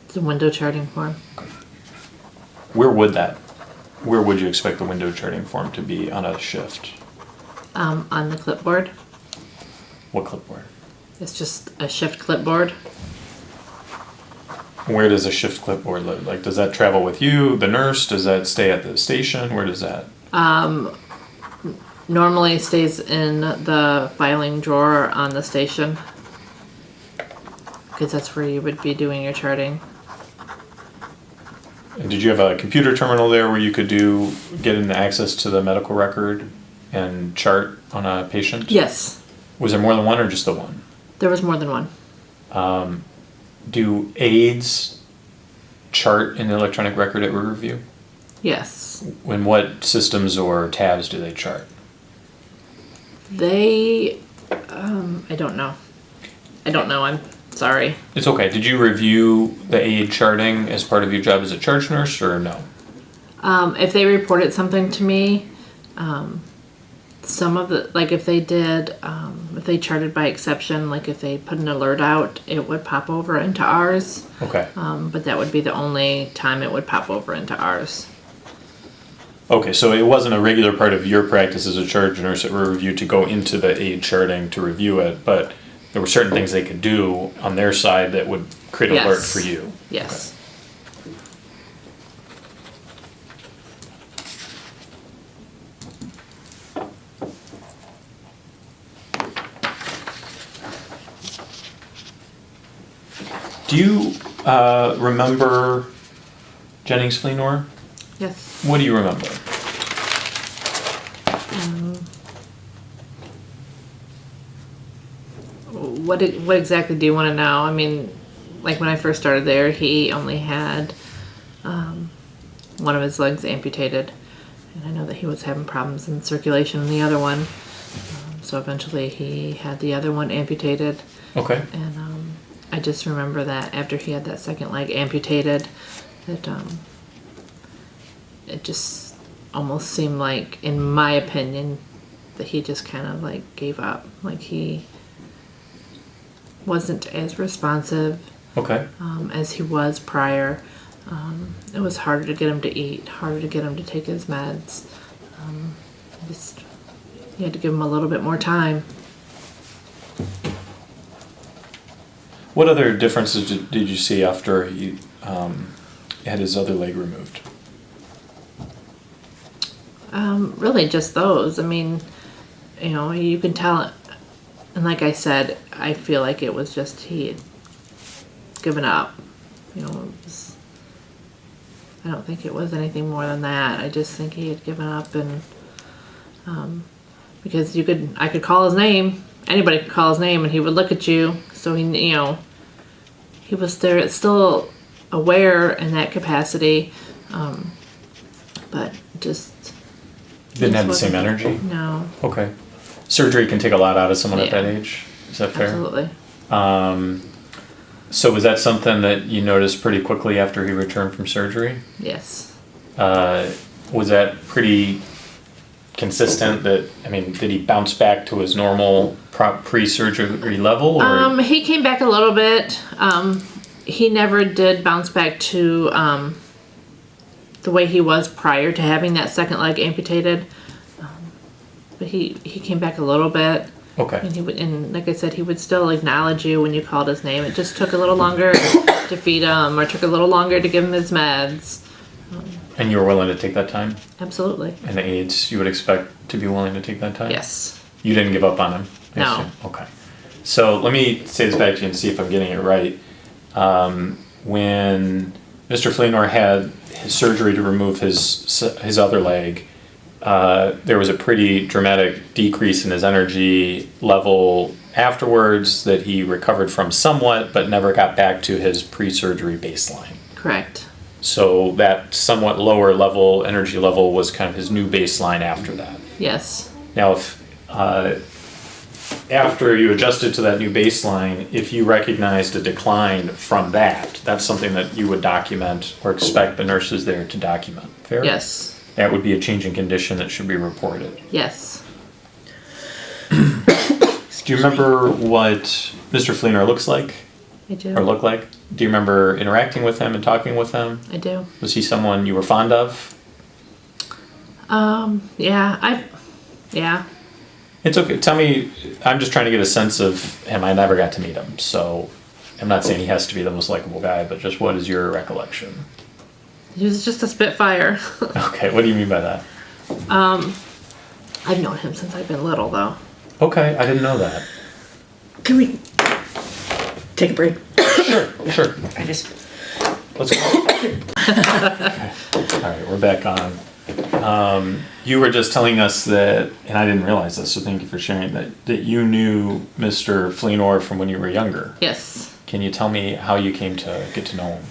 The window charting form. Where would you expect the window charting form to be on a shift? On the clipboard. What clipboard? It's just a shift clipboard. Where does a shift clipboard live? Like, does that travel with you, the nurse? Does that stay at the station? Where does that? Normally it stays in the filing drawer on the station, because that's where you would be doing your charting. And did you have a computer terminal there where you could get into access to the medical record and chart on a patient? Yes, Was there more than one or just the one? there was more than one. Do aides chart in the electronic record at Riverview? Yes. In what systems or tabs do they chart? They, I don't know. I'm sorry. It's okay. Did you review the aid charting as part of your job as a charge nurse or no? If they reported something to me, some of the, like if they did, if they charted by exception, like if they put an alert out, it would pop over into ours. Okay. But that would be the only time it would pop over into ours. Okay, so it wasn't a regular part of your practice as a charge nurse at Riverview to go into the aid charting to review it, but there were certain things they could do on their side that would create an alert Yes. for you. Yes. Do you remember Jennings Fleenor? Yes. What do you remember? What exactly do you want to know? I mean, like when I first started there, he only had one of his legs amputated, and I know that he was having problems in circulation in the other one. So eventually, he had the other one amputated, Okay. and I just remember that after he had that second leg amputated, that it just almost seemed like, in my opinion, that he just kind of like gave up, like he wasn't as responsive Okay. as he was prior. It was harder to get him to eat, harder to get him to take his meds. Just you had to give him a little bit more time. What other differences did you see after he had his other leg removed? Really just those. I mean, you know, you can tell it. And like I said, I feel like it was just he had given up. You know, it was, I don't think it was anything more than that. I just think he had given up, and because I could call his name, anybody could call his name, and he would look at you. So he, you know, he was there, still aware in that capacity, but just Didn't have the wasn't- same energy? No, Okay. Surgery can take a lot out of someone at Yeah. that age. Is that fair? absolutely. So was that something that you noticed pretty quickly after he returned from surgery? Yes. Was that pretty consistent that, I mean, did he bounce back to his normal pre-surgery level? Or? He came back a little bit. He never did bounce back to the way he was prior to having that second leg amputated. But he came back a little bit. Okay. And he would, and like I said, he would still acknowledge you when you called his name. It just took a little longer to feed him, or took a little longer to give him his meds. And you were willing to take that time? Absolutely. And the aides, you would expect to be willing to take that time? Yes. You didn't give up on him? I No. assume? Okay. So let me say this back to you and see if I'm getting it right. When Mr. Fleenor had his surgery to remove his other leg, there was a pretty dramatic decrease in his energy level afterwards that he recovered from somewhat, but never got back to his pre-surgery baseline. Correct. So that somewhat lower level energy level was kind of his new baseline after that. Yes. Now, if after you adjusted to that new baseline, if you recognized a decline from that, that's something that you would document or expect the nurses there to document. Fair? Yes. That would be a change in condition that should be reported. Yes. Do you remember what Mr. Fleenor looks like I do. or looked like? Do you remember interacting with him and talking with him? I do. Was he someone you were fond of? Yeah. Yeah. It's okay. Tell me, I'm just trying to get a sense of him. I never got to meet him, so I'm not saying he has to be the most likable guy, but just what is your recollection? He was just a spitfire. Okay, what do you mean by that? I've known him since I've been little, though. Okay, I didn't know that. Can we take a break? Sure. I just, Let's go. Okay. All right, we're back on. You were just telling us that, and I didn't realize this, so thank you for sharing that you knew Mr. Fleenor from when you were younger. Yes. Can you tell me how you came to get to know him?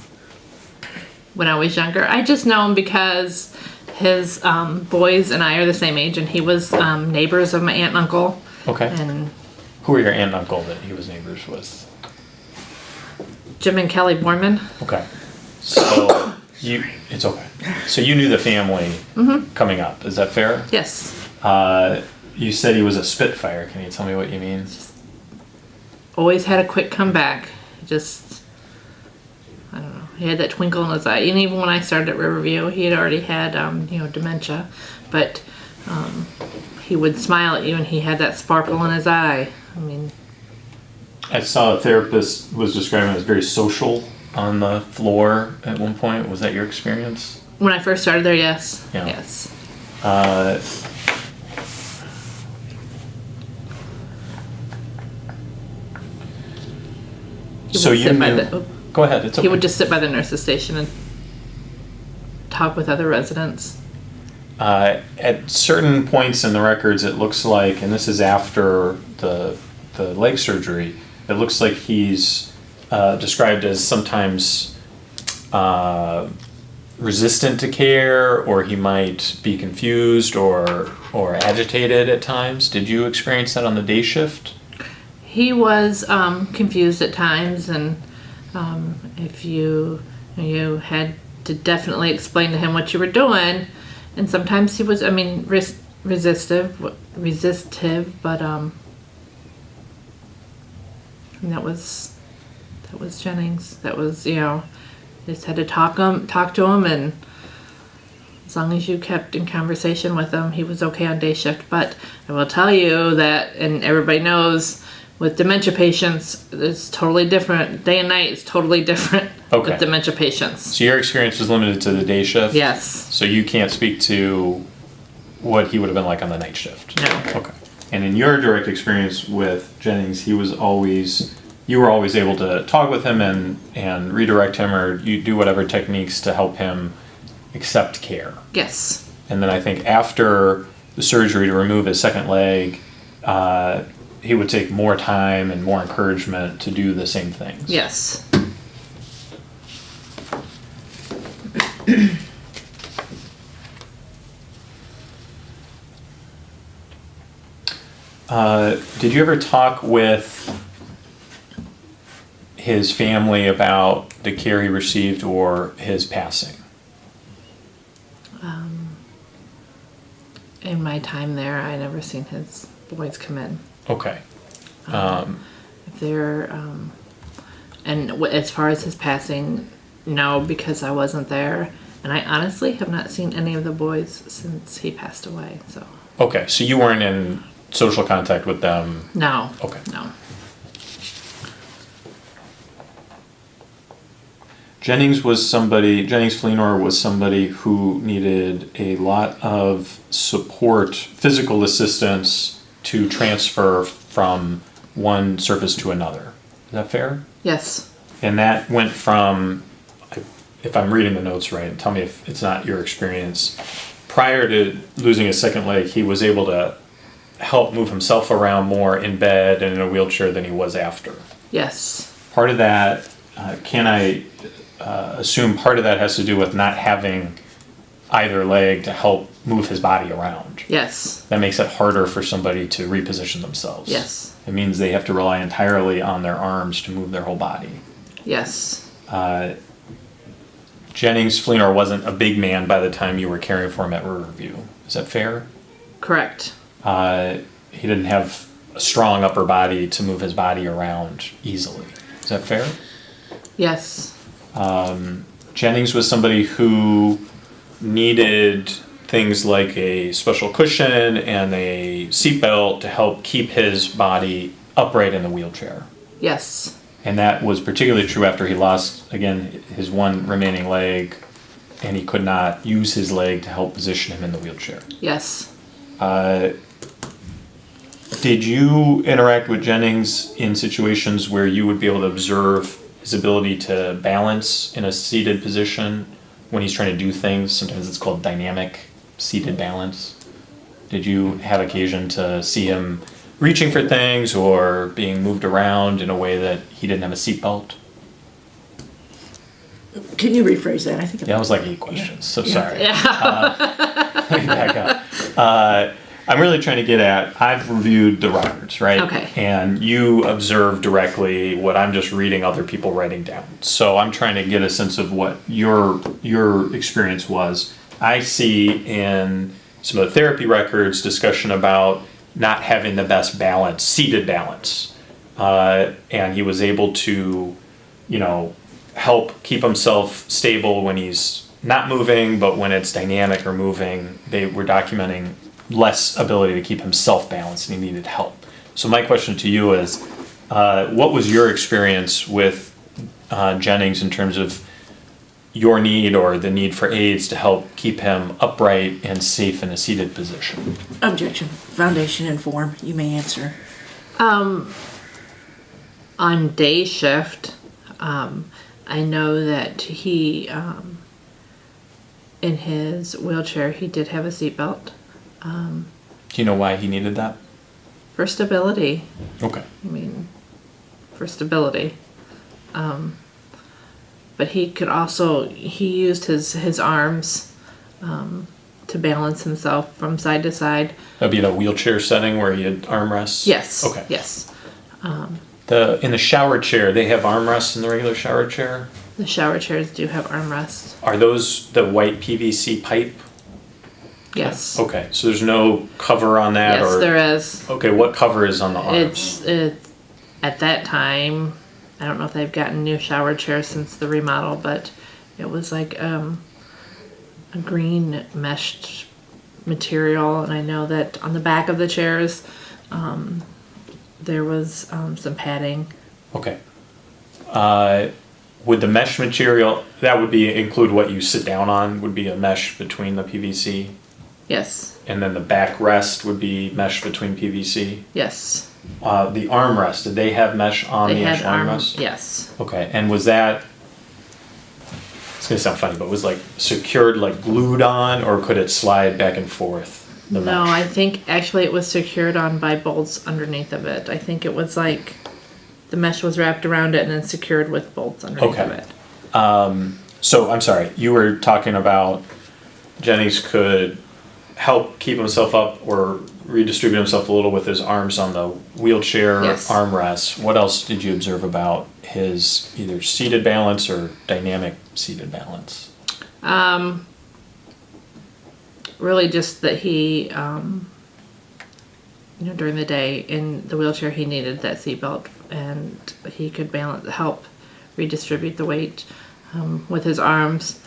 When I was younger, I just know him because his boys and I are the same age, and he was neighbors of my aunt and uncle. Okay. And Who were your aunt and uncle that he was neighbors with? Jim and Kelly Borman. Okay. So it's okay. So you knew the family coming up. Is that fair? Yes. You said he was a Spitfire. Can you tell me what you mean? Always had a quick comeback. Just, I don't know. He had that twinkle in his eye. And even when I started at Riverview, he had already had, dementia. But he would smile at you, and he had that sparkle in his eye. I mean, I saw a therapist was describing him as very social on the floor at one point. Was that your experience? when I first started there, yes. Yeah. Yes. He So would you sit by knew. the- Go ahead. It's okay. He would just sit by the nurse's station and talk with other residents. At certain points in the records, it looks like, and this is after the leg surgery, it looks like he's described as sometimes resistant to care, or he might be confused or agitated at times. Did you experience that on the day shift? He was confused at times, and if you had to definitely explain to him what you were doing, and sometimes he was, resistive, but And that was Jennings. That was, just had to talk to him, and as long as you kept in conversation with him, he was okay on day shift. But I will tell you that, and everybody knows, with dementia patients, it's totally different. Day and night is totally different Okay. with dementia patients. So your experience was limited to the day shift? Yes. So you can't speak to what he would have been like on the night shift? No. Okay. And in your direct experience with Jennings, you were always able to talk with him and redirect him, or you do whatever techniques to help him accept care. Yes. And then I think after the surgery to remove his second leg, he would take more time and more encouragement to do the same things. Yes. Did you ever talk with his family about the care he received or his passing? In my time there, I never seen his boys come in. Okay. If they're, and as far as his passing, no, because I wasn't there. And I honestly have not seen any of the boys since he passed away, so. Okay, so you weren't in social contact with them? No. Okay. No. Jennings Fleenor was somebody who needed a lot of support, physical assistance to transfer from one surface to another. Is that fair? Yes. And that went from, if I'm reading the notes right, tell me if it's not your experience, prior to losing his second leg, he was able to help move himself around more in bed and in a wheelchair than he was after. Yes. Part of that, can I assume part of that has to do with not having either leg to help move his body around? Yes. That makes it harder for somebody to reposition themselves. Yes. It means they have to rely entirely on their arms to move their whole body. Yes. Jennings Fleenor wasn't a big man by the time you were caring for him at Riverview. Is that fair? Correct. He didn't have a strong upper body to move his body around easily. Is that fair? Yes. Jennings was somebody who needed things like a special cushion and a seatbelt to help keep his body upright in the wheelchair. Yes. And that was particularly true after he lost, again, his one remaining leg, and he could not use his leg to help position him in the wheelchair. Yes. Did you interact with Jennings in situations where you would be able to observe his ability to balance in a seated position when he's trying to do things? Sometimes it's called dynamic seated balance. Did you have occasion to see him reaching for things or being moved around in a way that he didn't have a seatbelt? Can you rephrase that? I think. That was like 8 questions, so sorry. Yeah. Let me back up. I'm really trying to get at, I've reviewed the records, right? Okay. And you observe directly what I'm just reading other people writing down. So I'm trying to get a sense of what your experience was. I see in some of the therapy records discussion about not having the best balance, seated balance. And he was able to, help keep himself stable when he's not moving, but when it's dynamic or moving, they were documenting less ability to keep himself balanced and he needed help. So my question to you is, what was your experience with Jennings in terms of your need or the need for aids to help keep him upright and safe in a seated position? Objection. Foundation and form. You may answer. On day shift, I know that he, in his wheelchair, he did have a seatbelt. Do you know why he needed that? For stability. Okay. For stability. But he could also, he used his arms to balance himself from side to side. That'd be in a wheelchair setting where he had armrests? Yes. Okay. Yes. In the shower chair, they have armrests in the regular shower chair? The shower chairs do have armrests. Are those the white PVC pipe? Yes. Okay, so there's no cover on that? Yes, or there is. Okay, what cover is on the arms? It's at that time, I don't know if they've gotten new shower chairs since the remodel, but it was like a green meshed material, and I know that on the back of the chairs there was some padding. Okay. Would the mesh material, that would be include what you sit down on, would be a mesh between the PVC? Yes, And then the backrest would be mesh between PVC? yes. The armrest, did they have mesh on They the had actual armrest? yes. Okay, and was that, it's gonna sound funny, but was like secured, like glued on, or could it slide back and forth? The No, mesh? I think actually it was secured on by bolts underneath of it. I think it was like the mesh was wrapped around it and then secured with bolts underneath of Okay. it. So, I'm sorry, you were talking about Jennings could help keep himself up or redistribute himself a little with his arms on the wheelchair Yes. armrest. What else did you observe about his either seated balance or dynamic seated balance? Really just that he, during the day in the wheelchair, he needed that seatbelt and he could help redistribute the weight with his arms.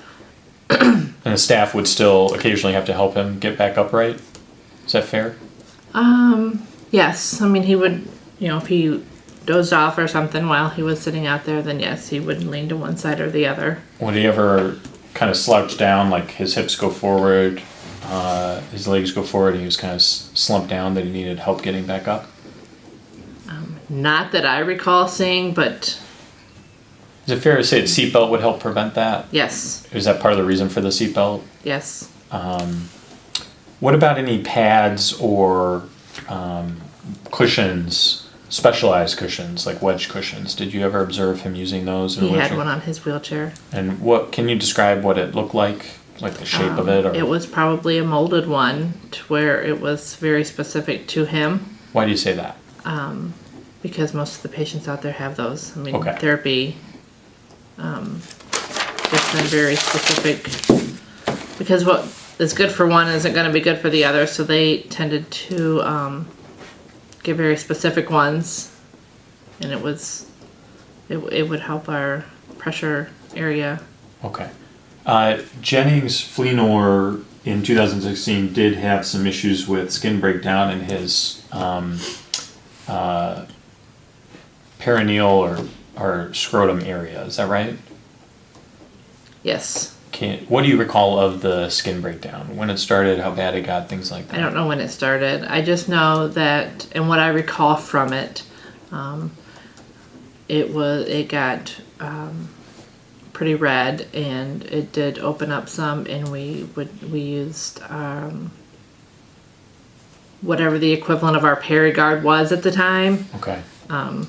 And the staff would still occasionally have to help him get back upright? Is that fair? Yes, I mean, he would, if he dozed off or something while he was sitting out there, then yes, he would lean to one side or the other. Would he ever kind of slouch down, like his hips go forward, his legs go forward, and he was kind of slumped down that he needed help getting back up? Not that I recall seeing, but Is it fair to say the seatbelt would help prevent that? yes, Is that part of the reason for the seatbelt? yes. What about any pads or cushions, specialized cushions, like wedge cushions? Did you ever observe him using those? in a He had wheelchair? one on his wheelchair. And what, can you describe what it looked like the shape of it? Or It was probably a molded one to where it was very specific to him, why do you say that? because most of the patients out there have those. I mean, Okay. therapy, just been very specific, because what is good for one isn't going to be good for the other, so they tended to get very specific ones, and it would help our pressure area. Okay. Jennings Fleenor in 2016 did have some issues with skin breakdown in his perineal or scrotum area. Is that right? Yes. What do you recall of the skin breakdown? When it started, how bad it got, things like that? I don't know when it started. I just know that, and what I recall from it, it got pretty red, and it did open up some, and we used whatever the equivalent of our Paragard was at the time. Okay. Can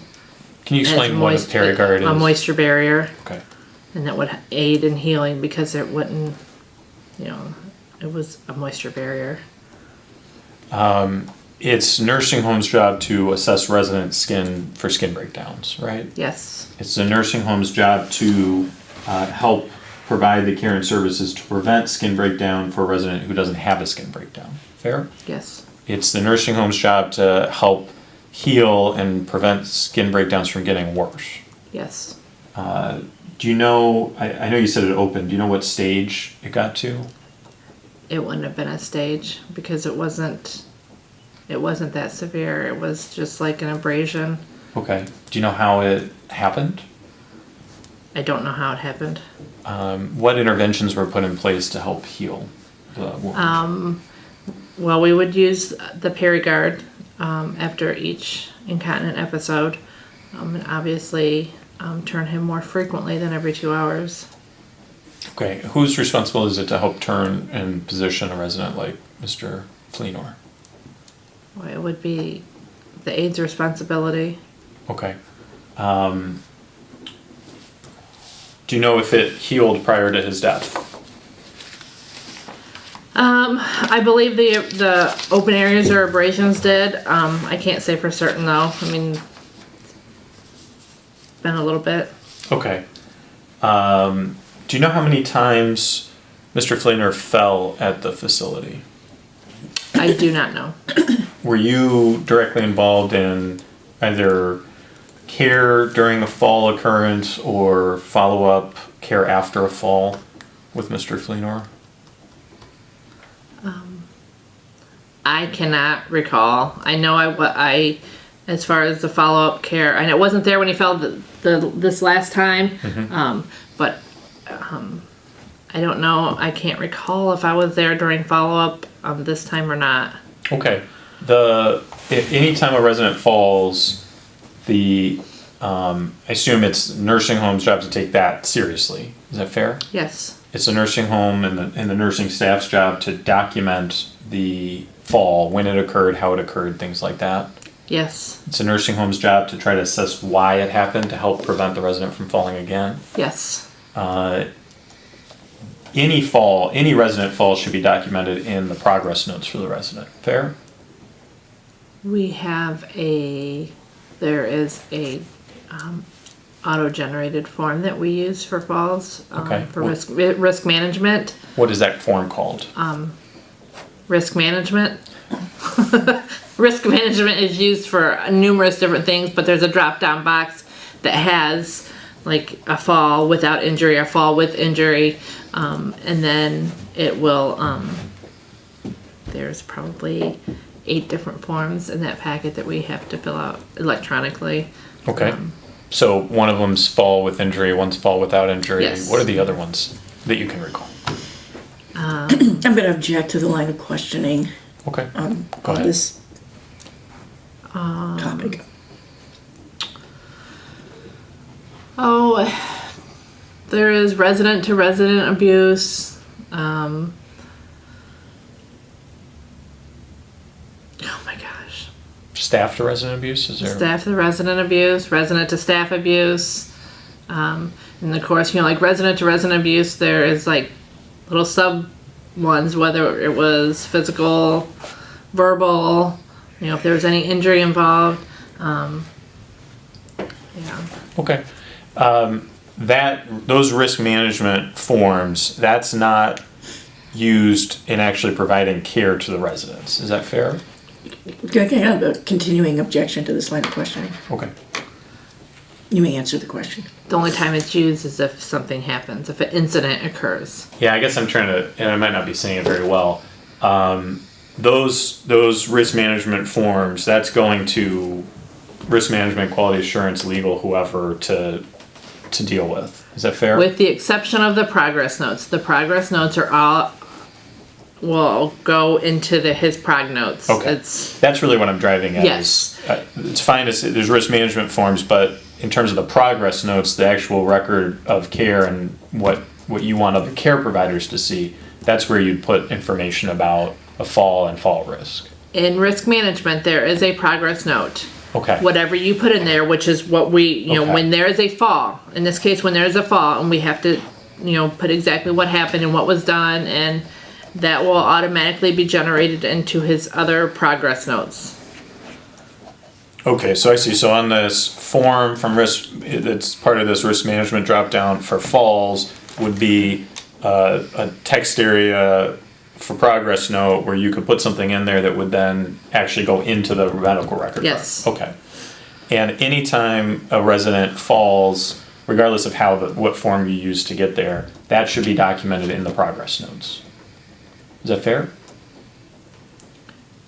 you explain as what a Paragard is? A moisture barrier, Okay. and that would aid in healing because it wouldn't, it was a moisture barrier. It's nursing home's job to assess resident skin for skin breakdowns, right? Yes. It's the nursing home's job to help provide the care and services to prevent skin breakdown for a resident who doesn't have a skin breakdown. Fair? Yes. It's the nursing home's job to help heal and prevent skin breakdowns from getting worse. Yes. Do you know, I know you said it opened, do you know what stage it got to? It wouldn't have been a stage because it wasn't that severe. It was just like an abrasion. Okay. Do you know how it happened? I don't know how it happened. What interventions were put in place to help heal the wound? Well, we would use the Paragard after each incontinent episode, and obviously turn him more frequently than every 2 hours. Okay, whose responsible is it to help turn and position a resident like Mr. Fleenor? Well, it would be the aide's responsibility. Okay. Do you know if it healed prior to his death? I believe the open areas or abrasions did. I can't say for certain though. I mean, it's been a little bit. Okay. Do you know how many times Mr. Fleenor fell at the facility? I do not know. Were you directly involved in either care during a fall occurrence or follow-up care after a fall with Mr. Fleenor? I cannot recall. I know as far as the follow-up care, and it wasn't there when he fell this last time, but I don't know. I can't recall if I was there during follow-up this time or not. Okay. If anytime a resident falls, I assume it's nursing home's job to take that seriously. Is that fair? Yes. It's a nursing home and the nursing staff's job to document the fall, when it occurred, how it occurred, things like that. Yes. It's a nursing home's job to try to assess why it happened to help prevent the resident from falling again. Yes. Any resident fall should be documented in the progress notes for the resident. Fair? We have there is a auto-generated form that we use for falls, Okay. for risk management. What is that form called? Risk management. Risk management is used for numerous different things, but there's a drop-down box that has like a fall without injury, a fall with injury, and then it will, there's probably 8 different forms in that packet that we have to fill out electronically. Okay. So one of them's fall with injury, one's fall without injury. Yes. What are the other ones that you can recall? I'm going to object to the line of questioning Okay. Go on ahead. this topic. Oh, there is resident to resident abuse. Oh my gosh. Staff to resident abuse, is there? Staff to resident abuse, resident to staff abuse. And of course, like resident to resident abuse, there is like little sub ones, whether it was physical, verbal, if there was any injury involved. Yeah. Okay. Those risk management forms, that's not used in actually providing care to the residents. Is that fair? Okay, I have a continuing objection to this line of questioning. Okay. You may answer the question. The only time it's used is if something happens, if an incident occurs. Yeah, I guess I'm trying to, and I might not be saying it very well. Those risk management forms, that's going to risk management, quality assurance, legal, whoever to deal with. Is that fair? With the exception of the progress notes. The progress notes are all, will go into his prog notes. Okay. That's really what I'm driving at. Yes. It's fine to say there's risk management forms, but in terms of the progress notes, the actual record of care and what you want other care providers to see, that's where you'd put information about a fall and fall risk. In risk management, there is a progress note. Okay. Whatever you put in there, which is what we, Okay. when there is a fall, in this case, when there is a fall, and we have to, put exactly what happened and what was done, and that will automatically be generated into his other progress notes. Okay, so I see. So on this form from risk, that's part of this risk management dropdown for falls would be a text area for progress note where you could put something in there that would then actually go into the medical record. Yes. Okay. And anytime a resident falls, regardless of what form you use to get there, that should be documented in the progress notes. Is that fair?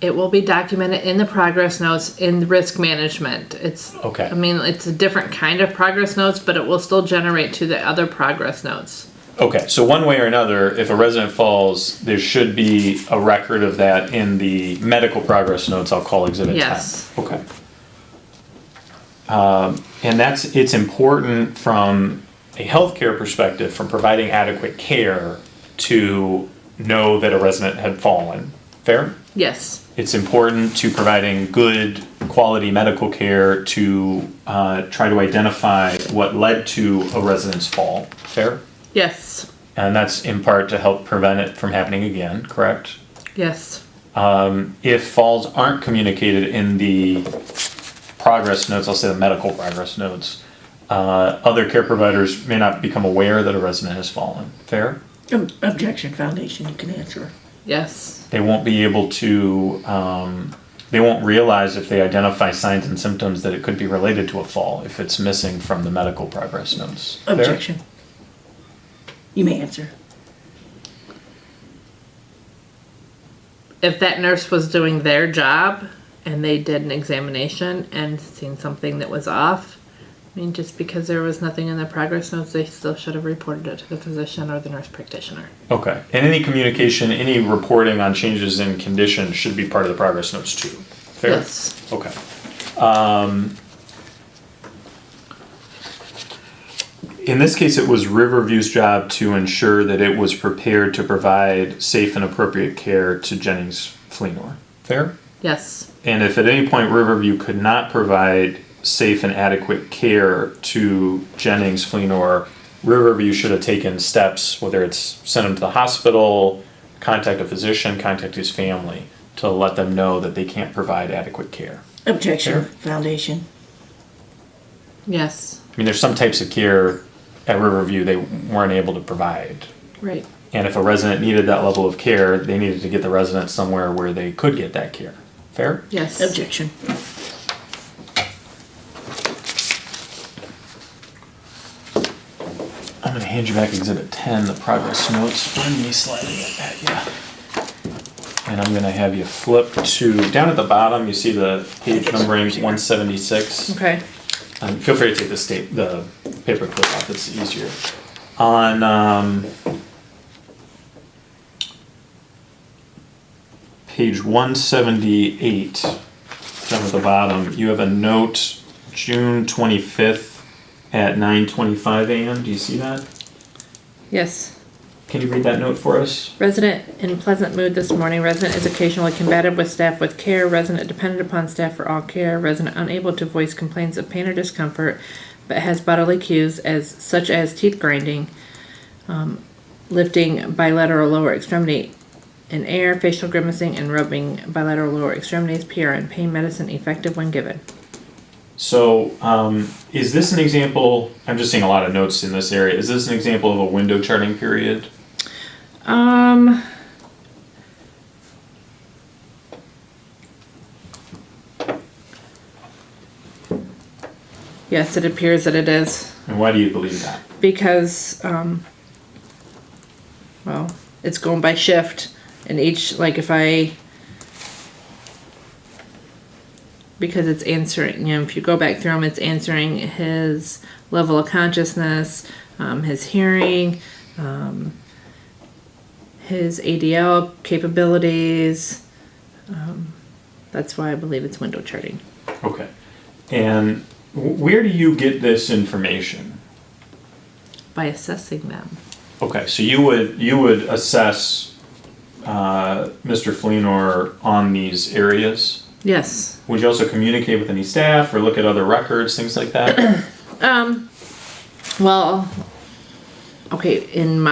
It will be documented in the progress notes in risk management. It's, Okay. it's a different kind of progress notes, but it will still generate to the other progress notes. Okay, so one way or another, if a resident falls, there should be a record of that in the medical progress notes, I'll call Exhibit 10. Yes. Okay. And it's important from a healthcare perspective, from providing adequate care, to know that a resident had fallen. Fair? Yes. It's important to providing good quality medical care to try to identify what led to a resident's fall. Fair? Yes. And that's in part to help prevent it from happening again, correct? Yes. If falls aren't communicated in the progress notes, I'll say the medical progress notes, other care providers may not become aware that a resident has fallen. Fair? Objection, Foundation, you can answer. Yes. They won't be able to they won't realize if they identify signs and symptoms that it could be related to a fall if it's missing from the medical progress notes. Fair? Objection. You may answer. If that nurse was doing their job and they did an examination and seen something that was off, I mean, just because there was nothing in the progress notes, they still should have reported it to the physician or the nurse practitioner. Okay. And any communication, any reporting on changes in condition should be part of the progress notes too. Fair? Yes. Okay. In this case, it was Riverview's job to ensure that it was prepared to provide safe and appropriate care to Jennings Fleenor. Fair? Yes. And if at any point Riverview could not provide safe and adequate care to Jennings Fleenor, Riverview should have taken steps, whether it's send him to the hospital, contact a physician, contact his family, to let them know that they can't provide adequate care. Objection. Fair? Foundation. Yes. I mean, there's some types of care at Riverview they weren't able to provide. Right. And if a resident needed that level of care, they needed to get the resident somewhere where they could get that care. Fair? Yes. Objection. I'm gonna hand you back Exhibit 10, the progress notes, for me sliding it at you. And I'm gonna have you flip to, down at the bottom, you see the page numbering 176. Okay. Feel free to take the paper clip off, it's easier. On page 178, down at the bottom, you have a note, June 25th at 9:25 a.m. Do you see that? Yes. Can you read that note for us? Resident in pleasant mood this morning. Resident is occasionally combative with staff with care. Resident dependent upon staff for all care. Resident unable to voice complaints of pain or discomfort, but has bodily cues such as teeth grinding, lifting bilateral lower extremity in air, facial grimacing, and rubbing bilateral lower extremities. PRN pain medicine effective when given. So, is this an example? I'm just seeing a lot of notes in this area. Is this an example of a window charting period? Yes, it appears that it is. And why do you believe that? Because, well, it's going by shift, and each, like, because it's answering, if you go back through them, it's answering his level of consciousness, his hearing, his ADL capabilities. That's why I believe it's window charting. Okay. And where do you get this information? By assessing them. Okay, so you would assess Mr. Fleenor on these areas? Yes. Would you also communicate with any staff or look at other records, things like that? Well, okay, in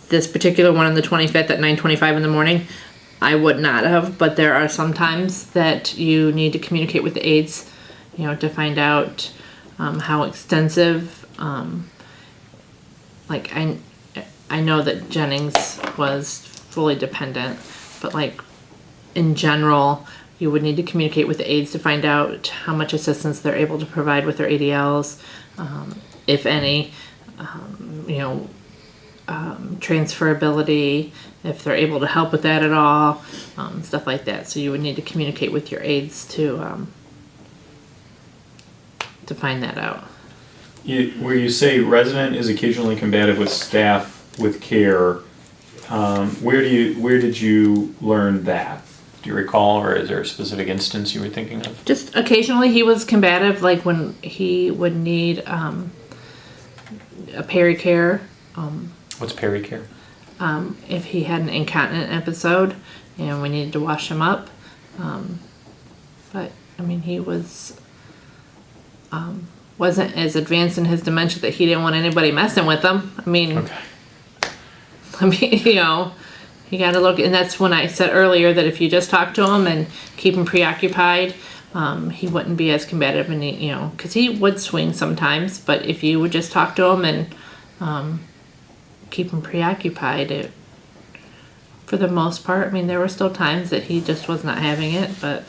this particular one on the 25th at 9:25 in the morning, I would not have, but there are some times that you need to communicate with the aides, to find out how extensive, like I know that Jennings was fully dependent, but like in general, you would need to communicate with the aides to find out how much assistance they're able to provide with their ADLs, if any, transferability, if they're able to help with that at all, stuff like that. So you would need to communicate with your aides to find that out. Where you say resident is occasionally combative with staff with care, where did you learn that? Do you recall, or is there a specific instance you were thinking of? Just occasionally he was combative, like when he would need a pericare. What's pericare? If he had an incontinent episode and we needed to wash him up. But I mean, he wasn't as advanced in his dementia that he didn't want anybody messing with him. Okay. You got to look, and that's when I said earlier that if you just talk to him and keep him preoccupied, he wouldn't be as combative, and because he would swing sometimes. But if you would just talk to him and keep him preoccupied, for the most part. I mean, there were still times that he just was not having it, but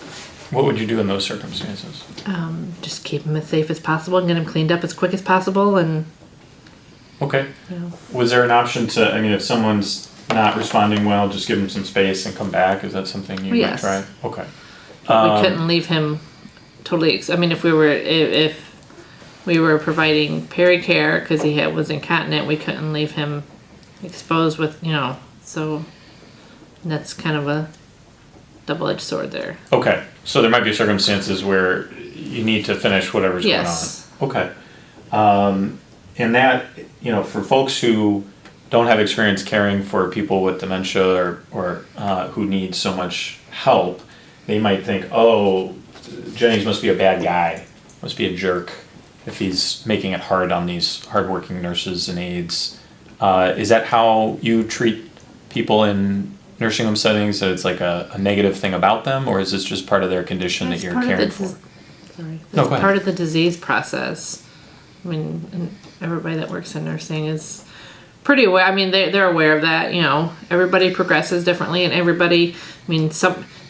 What would you do in those circumstances? just keep him as safe as possible and get him cleaned up as quick as possible. And, Okay. you know, Was there an option to, I mean, if someone's not responding well, just give them some space and come back? Is that something you might Yes. try? Okay. we couldn't leave him totally. I mean, if we were providing pericare because he was incontinent, we couldn't leave him exposed with, so that's kind of a double-edged sword there. Okay, so there might be circumstances where you need to finish whatever's Yes. going on. Okay. And that, for folks who don't have experience caring for people with dementia or who need so much help, they might think, oh, Jennings must be a bad guy, must be a jerk if he's making it hard on these hardworking nurses and aides. Is that how you treat people in nursing home settings, that it's like a negative thing about them, or is this just part of their condition that you're caring for? Sorry. No, It's go ahead. part of the disease process. I mean, and everybody that works in nursing is pretty aware. I mean, they're aware of that. Everybody progresses differently, and everybody. I mean,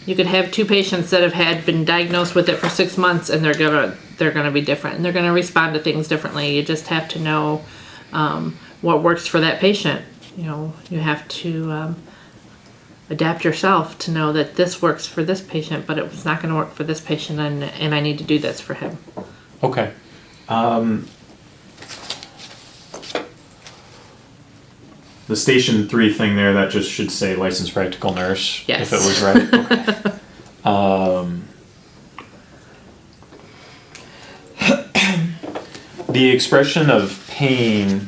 you could have two patients that have been diagnosed with it for 6 months, and they're gonna be different, and they're gonna respond to things differently. You just have to know what works for that patient. You have to adapt yourself to know that this works for this patient, but it's not going to work for this patient, and I need to do this for him. Okay. The station 3 thing there, that just should say licensed practical nurse. Yes. If it was right. Okay. The expression of pain,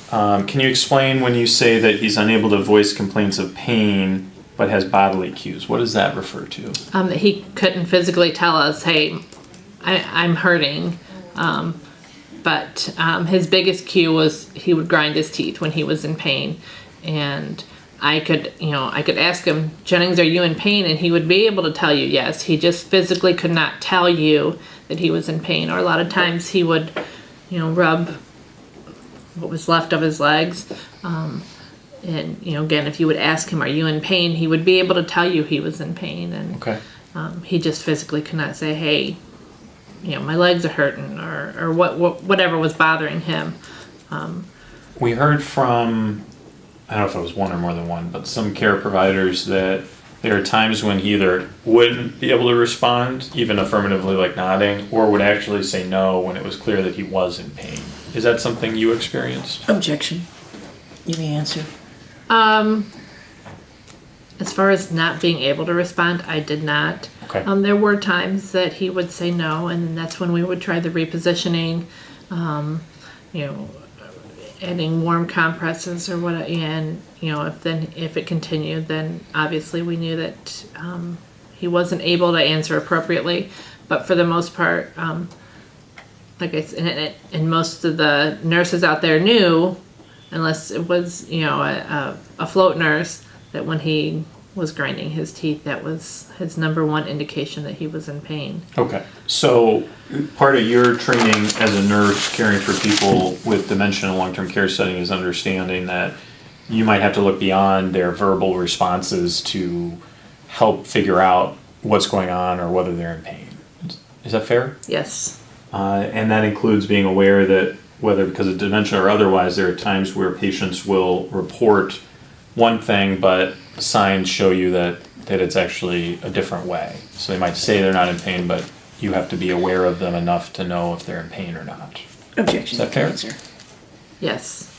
can you explain when you say that he's unable to voice complaints of pain but has bodily cues? What does that refer to? He couldn't physically tell us, hey, I'm hurting. But his biggest cue was he would grind his teeth when he was in pain. And I could ask him, Jennings, are you in pain? And he would be able to tell you yes. He just physically could not tell you that he was in pain. Or a lot of times he would, rub what was left of his legs. And, again, if you would ask him, are you in pain? He would be able to tell you he was in pain. And Okay. he just physically could not say, hey, my legs are hurting, or whatever was bothering him. We heard from, I don't know if it was one or more than one, but some care providers that there are times when he either wouldn't be able to respond, even affirmatively like nodding, or would actually say no when it was clear that he was in pain. Is that something you experienced? Objection. You may answer. As far as not being able to respond, I did not. Okay. There were times that he would say no, and that's when we would try the repositioning, adding warm compresses or what. And if it continued, then obviously we knew that he wasn't able to answer appropriately. But for the most part, like I said, and most of the nurses out there knew, unless it was a float nurse, that when he was grinding his teeth, that was his number one indication that he was in pain. Okay. So part of your training as a nurse caring for people with dementia in a long-term care setting is understanding that you might have to look beyond their verbal responses to help figure out what's going on or whether they're in pain. Is that fair? Yes. And that includes being aware that whether because of dementia or otherwise, there are times where patients will report one thing, but signs show you that it's actually a different way. So they might say they're not in pain, but you have to be aware of them enough to know if they're in pain or not. Objection. Is that You can fair? answer. Yes.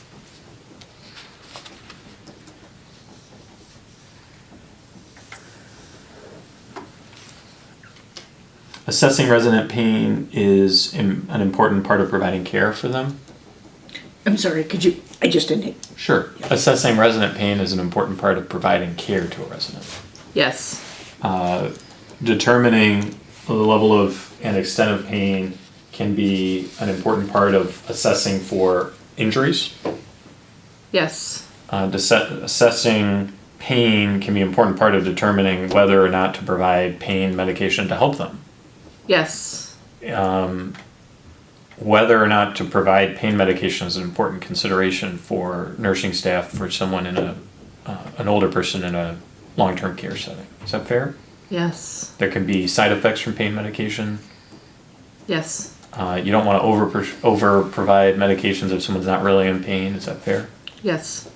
Assessing resident pain is an important part of providing care for them. I'm sorry, I just didn't. Sure. Assessing resident pain is an important part of providing care to a resident. Yes. Determining the level of and extent of pain can be an important part of assessing for injuries. Yes. Assessing pain can be an important part of determining whether or not to provide pain medication to help them. Yes. Whether or not to provide pain medication is an important consideration for nursing staff for someone in a an older person in a long-term care setting. Is that fair? Yes. There can be side effects from pain medication. Yes. You don't want to over provide medications if someone's not really in pain. Is that fair? Yes.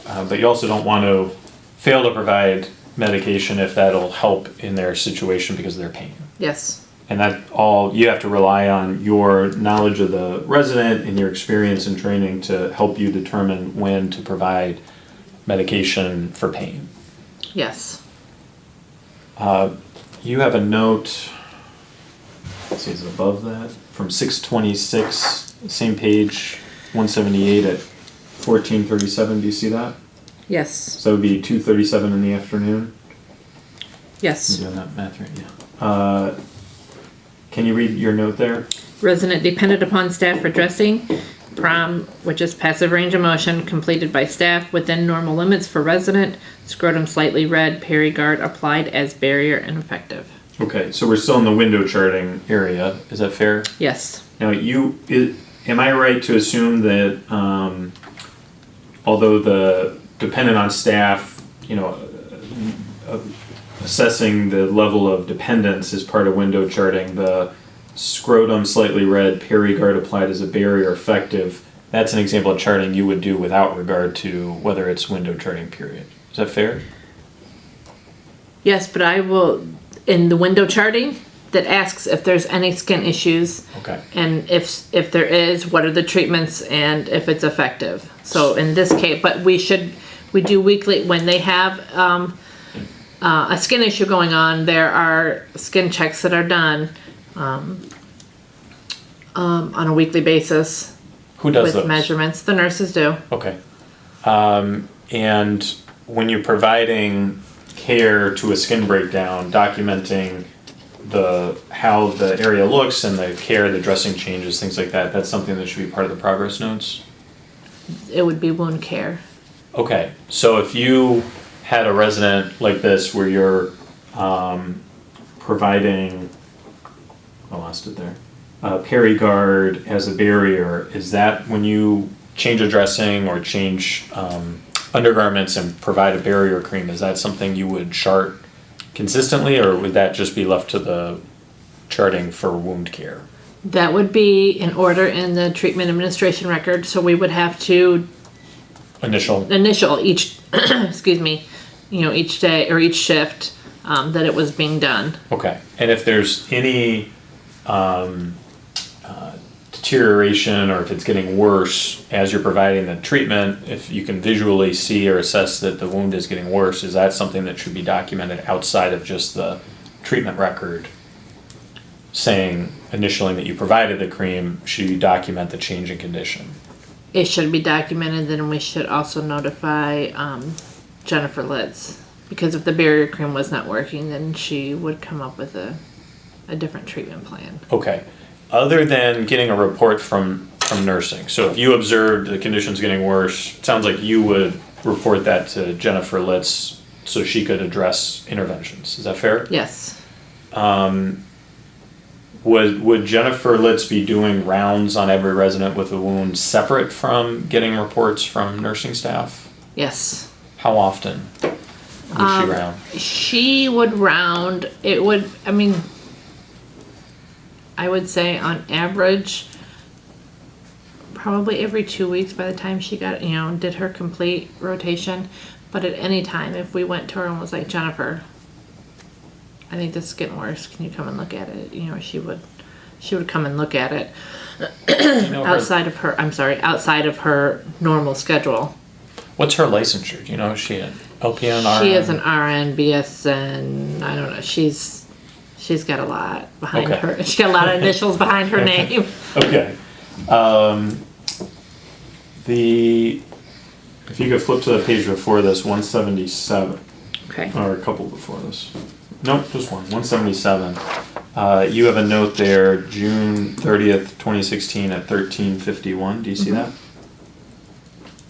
But you also don't want to fail to provide medication if that'll help in their situation because of their pain. Yes. And that all, you have to rely on your knowledge of the resident and your experience and training to help you determine when to provide medication for pain. Yes. You have a note, let's see, is it above that? From 626, same page, 178 at 1437. Do you see that? Yes. So that would be 2:37 in the afternoon. Yes. I'm doing that math right, yeah. Can you read your note there? Resident depended upon staff for dressing. Prom, which is passive range of motion, completed by staff within normal limits for resident. Scrotum slightly red, perigard applied as barrier and effective. Okay, so we're still in the window charting area. Is that fair? Yes. Now, am I right to assume that although the dependent on staff, assessing the level of dependence is part of window charting, the scrotum slightly red, perigard applied as a barrier effective, that's an example of charting you would do without regard to whether it's window charting period. Is that fair? Yes, but I will, in the window charting, that asks if there's any skin issues. Okay. And if there is, what are the treatments and if it's effective. So in this case, but we do weekly, when they have a skin issue going on, there are skin checks that are done on a weekly basis. Who does with those? Measurements. The nurses do. Okay. And when you're providing care to a skin breakdown, documenting how the area looks and the care, the dressing changes, things like that, that's something that should be part of the progress notes? It would be wound care. Okay, so if you had a resident like this where you're providing, I lost it there, perigard as a barrier, is that when you change a dressing or change undergarments and provide a barrier cream, is that something you would chart consistently, or would that just be left to the charting for wound care? That would be in order in the treatment administration record, so we would have to initial each, excuse me, each day or each shift that it was being done. Okay, and if there's any deterioration or if it's getting worse as you're providing the treatment, if you can visually see or assess that the wound is getting worse, is that something that should be documented outside of just the treatment record saying, initialing that you provided the cream? Should you document the change in condition? It should be documented, then we should also notify Jennifer Litz, because if the barrier cream was not working, then she would come up with a different treatment plan. Okay. Other than getting a report from nursing, so if you observed the condition's getting worse, it sounds like you would report that to Jennifer Litz so she could address interventions. Is that fair? Yes. Would Jennifer Litz be doing rounds on every resident with a wound separate from getting reports from nursing staff? Yes. How often would she round? She would round, I would say on average, probably every 2 weeks by the time she got, did her complete rotation. But at any time, if we went to her and was like, Jennifer, I think this is getting worse, can you come and look at it? She would come and look at it outside of her normal schedule. What's her licensure? Do you know, is she an LPN, RN? She is an RN, BSN, I don't know, she's got a lot behind her. She's got a lot of initials behind her name. Okay. If you could flip to the page before this, 177. Okay. Or a couple before this. Nope, just one. 177. You have a note there, June 30th, 2016 at 13:51. Do you see that?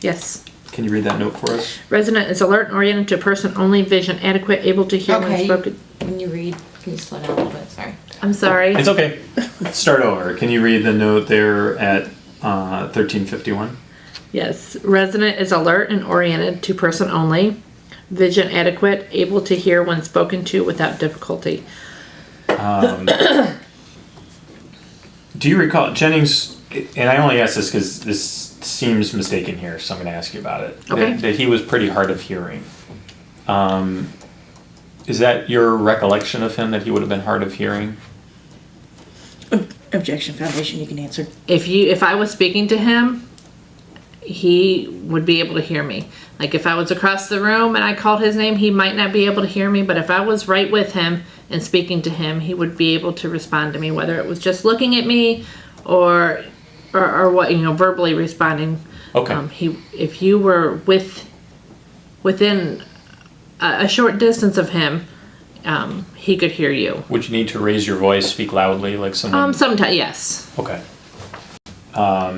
Yes. Can you read that note for us? Resident is alert and oriented to person only, vision adequate, able to hear when Okay, spoken. when you read, can you slow down a little bit? Sorry. I'm sorry. It's okay. Let's start over. Can you read the note there at 13:51? Yes, resident is alert and oriented to person only. Vision adequate, able to hear when spoken to without difficulty. Do you recall Jennings, and I only ask this because this seems mistaken here, so I'm going to ask you about it. Okay. That he was pretty hard of hearing. Is that your recollection of him, that he would have been hard of hearing? Objection, Foundation, you can answer. If I was speaking to him, he would be able to hear me. Like if I was across the room and I called his name, he might not be able to hear me, but if I was right with him and speaking to him, he would be able to respond to me, whether it was just looking at me or what, verbally responding. Okay. If you were within a short distance of him, he could hear you. Would you need to raise your voice, speak loudly, like someone? Sometimes, yes. Okay.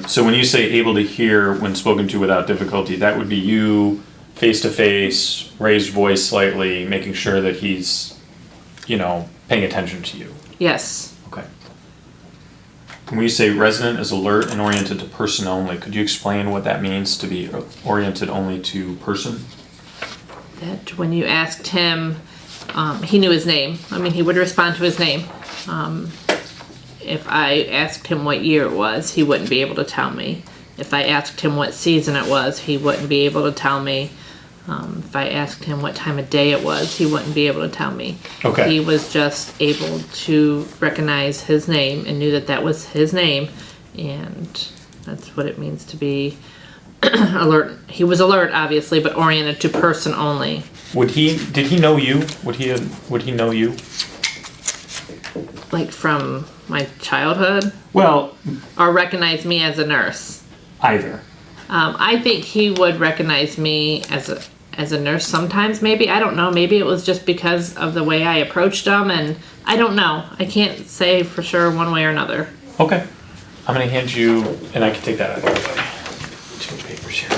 So when you say able to hear when spoken to without difficulty, that would be you face to face, raised voice slightly, making sure that he's, paying attention to you. Yes. Okay. When you say resident is alert and oriented to person only, could you explain what that means to be oriented only to person? That when you asked him, he knew his name. I mean, he would respond to his name. If I asked him what year it was, he wouldn't be able to tell me. If I asked him what season it was, he wouldn't be able to tell me. If I asked him what time of day it was, he wouldn't be able to tell me. Okay. He was just able to recognize his name and knew that that was his name, and that's what it means to be alert. He was alert, obviously, but oriented to person only. Did he know you? Would he know you? Like from my childhood, Well, or recognize me as a nurse. either. I think he would recognize me as a nurse sometimes, maybe. I don't know. Maybe it was just because of the way I approached him, and I don't know. I can't say for sure one way or another. Okay. I'm going to hand you, and I can take that out of the way. 2 papers here.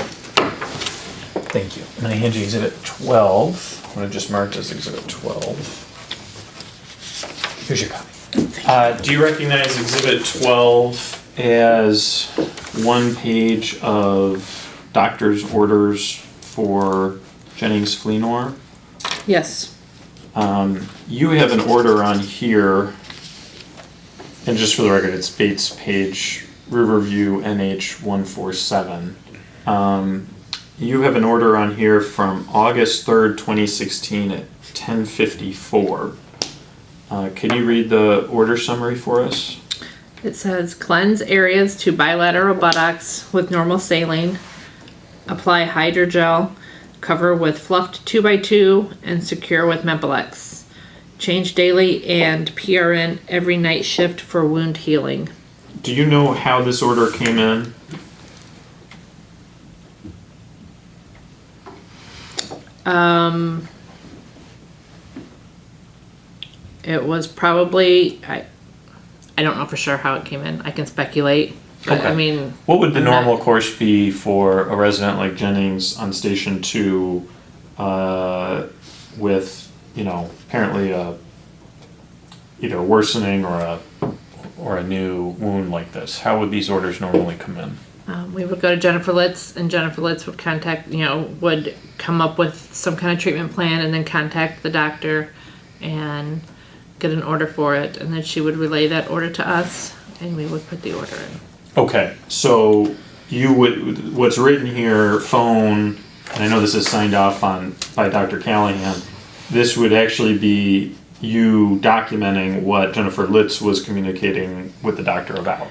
Thank you. I'm going to hand you Exhibit 12. I'm going to just mark as Exhibit 12. Here's your copy. Do you recognize Exhibit 12 as one page of doctor's orders for Jennings Fleenor? Yes. You have an order on here, and just for the record, it's Bates page Riverview NH 147. You have an order on here from August 3rd, 2016 at 10:54. Can you read the order summary for us? It says cleanse areas to bilateral buttocks with normal saline. Apply hydrogel. Cover with fluffed 2x2 and secure with Mepilex. Change daily and PRN every night shift for wound healing. Do you know how this order came in? It was probably, I don't know for sure how it came in. I can speculate, but Okay. I mean. What would the I'm not- normal course be for a resident like Jennings on Station 2 with, apparently either a worsening or a new wound like this? How would these orders normally come in? We would go to Jennifer Litz, and Jennifer Litz would would come up with some kind of treatment plan and then contact the doctor and get an order for it. And then she would relay that order to us, and we would put the order in. Okay, so what's written here, phone, and I know this is signed off by Dr. Callahan, this would actually be you documenting what Jennifer Litz was communicating with the doctor about.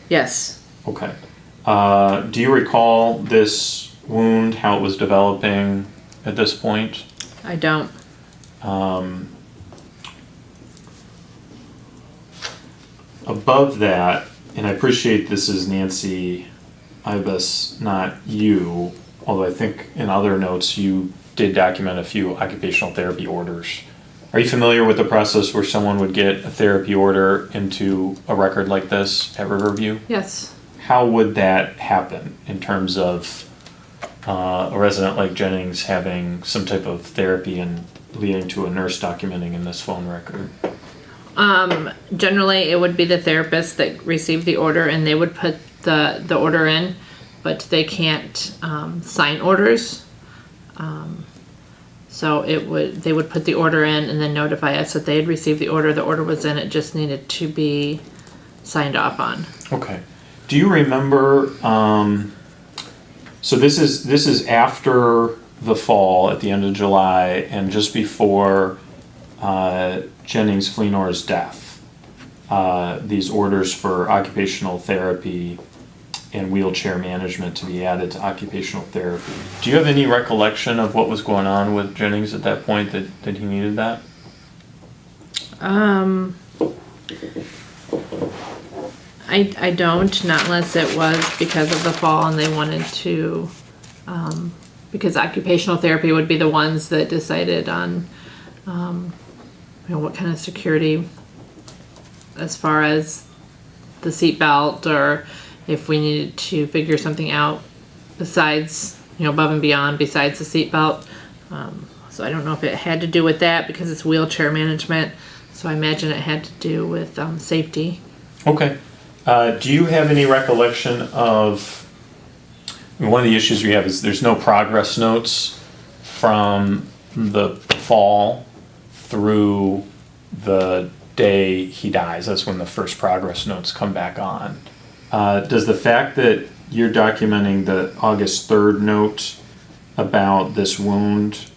Yes. Okay. Do you recall this wound, how it was developing at this point? I don't. Above that, and I appreciate this is Nancy Ibis, not you, although I think in other notes you did document a few occupational therapy orders. Are you familiar with the process where someone would get a therapy order into a record like this at Riverview? Yes. How would that happen in terms of a resident like Jennings having some type of therapy and leading to a nurse documenting in this phone record? Generally, it would be the therapist that received the order, and they would put the order in. but they can't sign orders. So they would put the order in and then notify us that they had received the order. The order was in, it just needed to be signed off on. Okay. Do you remember, so this is after the fall at the end of July and just before Jennings Fleenor's death. These orders for occupational therapy and wheelchair management to be added to occupational therapy. Do you have any recollection of what was going on with Jennings at that point that he needed that? I don't, not unless it was because of the fall and they wanted to, because occupational therapy would be the ones that decided on, what kind of security as far as the seatbelt, or if we needed to figure something out besides, above and beyond besides the seatbelt. So I don't know if it had to do with that because it's wheelchair management. So I imagine it had to do with safety. Okay. Do you have any recollection of, one of the issues we have is there's no progress notes from the fall through the day he dies. That's when the first progress notes come back on. Does the fact that you're documenting the August 3rd note about this wound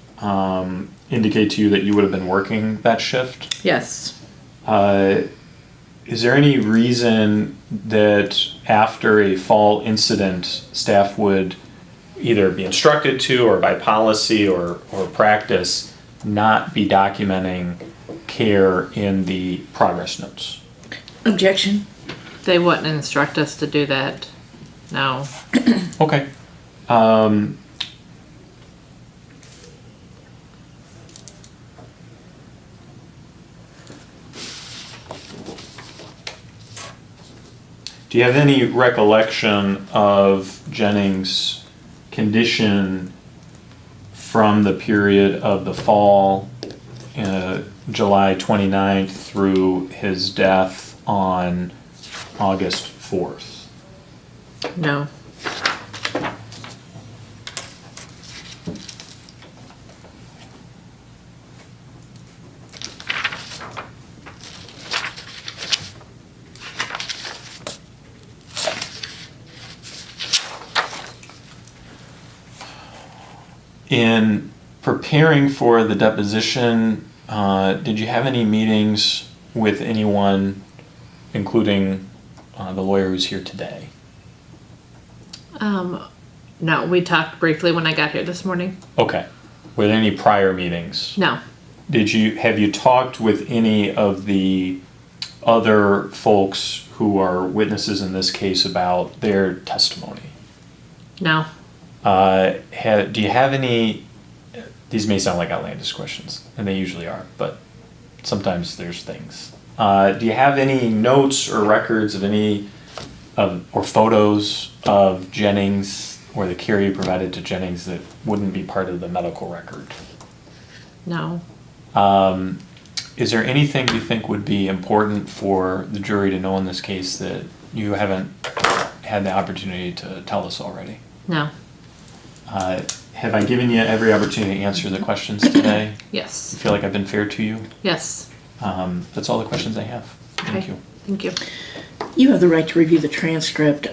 indicate to you that you would have been working that shift? Yes. Is there any reason that after a fall incident, staff would either be instructed to or by policy or practice not be documenting care in the progress notes? Objection. They wouldn't instruct us to do that. No. Okay. Do you have any recollection of Jennings' condition from the period of the fall, July 29th, through his death on August 4th? No. In preparing for the deposition, did you have any meetings with anyone, including the lawyer who's here today? No, we talked briefly when I got here this morning. Okay. Were there any prior meetings? No. Have you talked with any of the other folks who are witnesses in this case about their testimony? No. Do you have any, these may sound like outlandish questions, and they usually are, but sometimes there's things. Do you have any notes or records of or photos of Jennings or the care you provided to Jennings that wouldn't be part of the medical record? No. Is there anything you think would be important for the jury to know in this case that you haven't had the opportunity to tell us already? No. Have I given you every opportunity to answer the questions today? Yes. You feel like I've been fair to you? Yes. That's all the questions I have. Thank Okay. you. Thank you. You have the right to review the transcript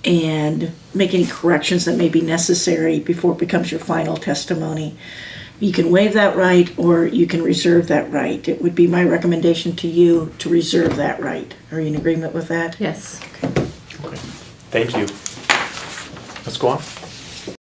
and make any corrections that may be necessary before it becomes your final testimony. You can waive that right or you can reserve that right. It would be my recommendation to you to reserve that right. Are you in agreement with that? Yes. Okay. Thank you. Let's go on.